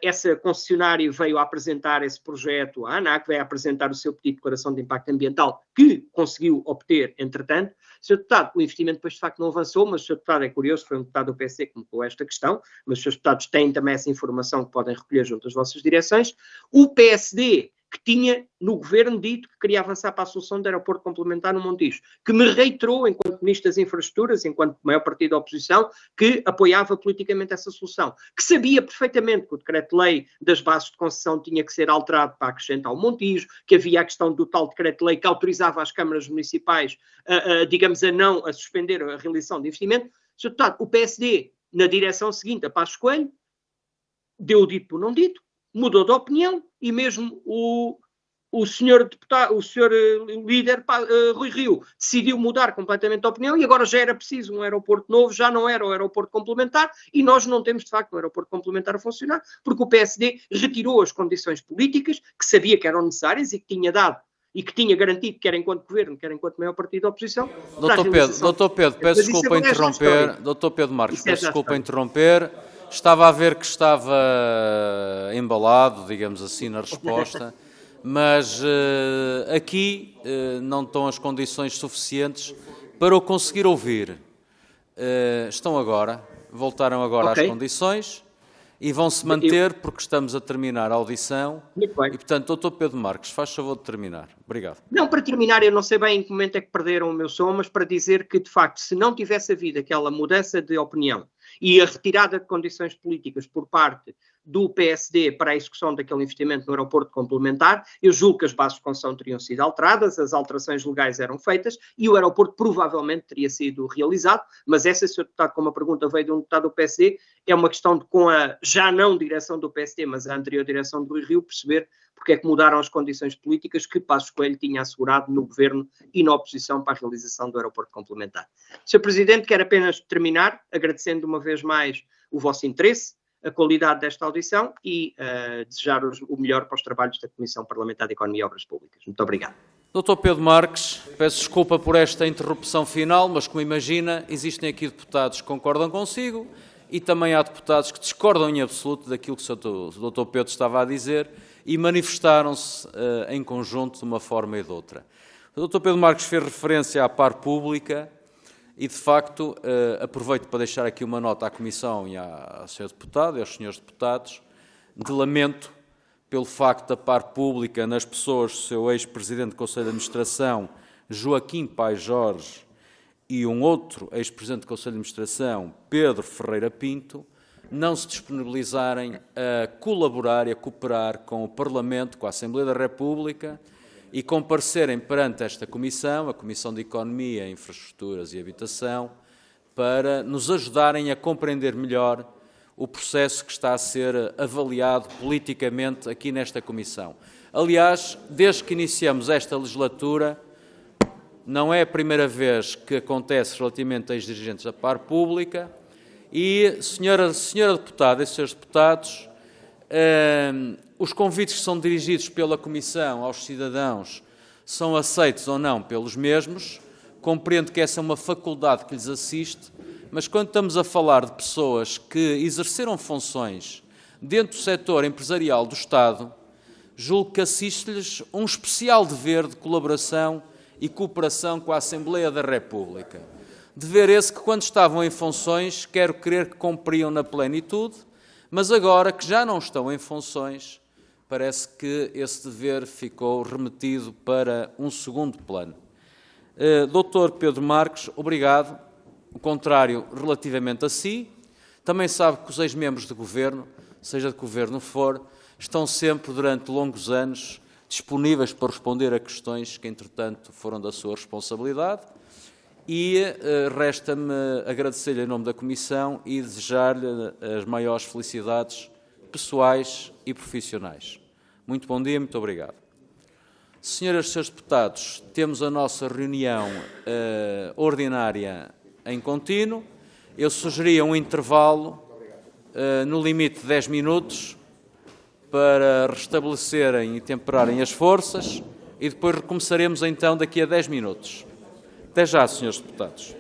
essa concessionária veio a apresentar esse projeto à ANAC, veio a apresentar o seu pedido de declaração de impacto ambiental, que conseguiu obter, entretanto. Sr. Deputado, o investimento depois de facto não avançou, mas o Sr. Deputado é curioso, foi um deputado do PSD que me colocou esta questão, mas os Srs. Deputados têm também essa informação que podem recolher junto às vossas direções. O PSD, que tinha no governo dito que queria avançar para a solução de aeroporto complementar no Montijo, que me reiterou, enquanto Ministro das Infraestruturas, enquanto maior partido da oposição, que apoiava politicamente essa solução, que sabia perfeitamente que o decreto-lei das bases de concessão tinha que ser alterado para acrescentar o Montijo, que havia a questão do tal decreto-lei que autorizava as câmaras municipais, digamos, a suspender a realização de investimento. Sr. Deputado, o PSD, na direção seguinte a Passos Coelho, deu o dito por não dito, mudou de opinião e mesmo o o senhor deputado, o senhor líder Rui Rio decidiu mudar completamente a opinião e agora já era preciso um aeroporto novo, já não era o aeroporto complementar e nós não temos de facto um aeroporto complementar a funcionar porque o PSD retirou as condições políticas que sabia que eram necessárias e que tinha dado e que tinha garantido, quer enquanto governo, quer enquanto maior partido da oposição. Doutor Pedro, peço desculpa interromper. Doutor Pedro Marques, peço desculpa interromper. Estava a ver que estava embalado, digamos assim, na resposta, mas aqui não estão as condições suficientes para o conseguir ouvir. Voltaram agora às condições e vão-se manter porque estamos a terminar a audição. Muito bem. E, portanto, doutor Pedro Marques, faz favor de terminar. Obrigado. Não, para terminar, eu não sei bem em que momento é que perderam o meu som, mas para dizer que, de facto, se não tivesse havido aquela mudança de opinião e a retirada de condições políticas por parte do PSD para a execução daquele investimento no aeroporto complementar, eu julgo que as bases de construção teriam sido alteradas, as alterações legais eram feitas e o aeroporto provavelmente teria sido realizado, mas essa, Sr. Deputado, como a pergunta veio de um deputado do PSD, é uma questão de, com a já não direção do PSD, mas a anterior direção do Rui Rio, perceber porque é que mudaram as condições políticas que Passos Coelho tinha assegurado no governo e na oposição para a realização do aeroporto complementar. Sr. Presidente, quero apenas terminar agradecendo uma vez mais o vosso interesse, a qualidade desta audição e desejar o melhor para os trabalhos da Comissão Parlamentar de Economia e Obras Públicas. Muito obrigado. Doutor Pedro Marques, peço desculpa por esta interrupção final, mas como imagina, existem aqui deputados que concordam consigo e também há deputados que discordam em absoluto daquilo que o doutor Pedro estava a dizer e manifestaram-se em conjunto de uma forma e de outra. O doutor Pedro Marques fez referência à par pública e, de facto, aproveito para deixar aqui uma nota à Comissão e ao Sr. Deputado e aos Srs. Deputados de lamento pelo facto da par pública nas pessoas do seu ex-presidente do Conselho de Administração, Joaquim Pai Jorge, e um outro ex-presidente do Conselho de Administração, Pedro Ferreira Pinto, não se disponibilizarem a colaborar e a cooperar com o Parlamento, com a Assembleia da República e comparecerem perante esta Comissão, a Comissão de Economia, Infraestruturas e Habitação, para nos ajudarem a compreender melhor o processo que está a ser avaliado politicamente aqui nesta Comissão. Aliás, desde que iniciamos esta legislatura, não é a primeira vez que acontece relativamente a ex-dirigentes da par pública e, senhora deputada e senhores deputados, os convites que são dirigidos pela Comissão aos cidadãos são aceitos ou não pelos mesmos. Compreendo que essa é uma faculdade que lhes assiste, mas quando estamos a falar de pessoas que exerceram funções dentro do setor empresarial do Estado, julgo que assiste-lhes um especial dever de colaboração e cooperação com a Assembleia da República. Dever esse que, quando estavam em funções, quero crer que cumpriam na plenitude, mas agora que já não estão em funções, parece que esse dever ficou remetido para um segundo plano. Doutor Pedro Marques, obrigado. O contrário relativamente a si. Também sabe que os ex-membros de governo, seja de que governo for, estão sempre, durante longos anos, disponíveis para responder a questões que, entretanto, foram da sua responsabilidade. E resta-me agradecer-lhe em nome da Comissão e desejar-lhe as maiores felicidades pessoais e profissionais. Muito bom dia, muito obrigado. Senhoras e senhores deputados, temos a nossa reunião ordinária em contínuo. Eu sugeria um intervalo no limite de 10 minutos para restabelecerem e temperarem as forças e depois recomeçaremos então daqui a 10 minutos. Até já, senhores deputados.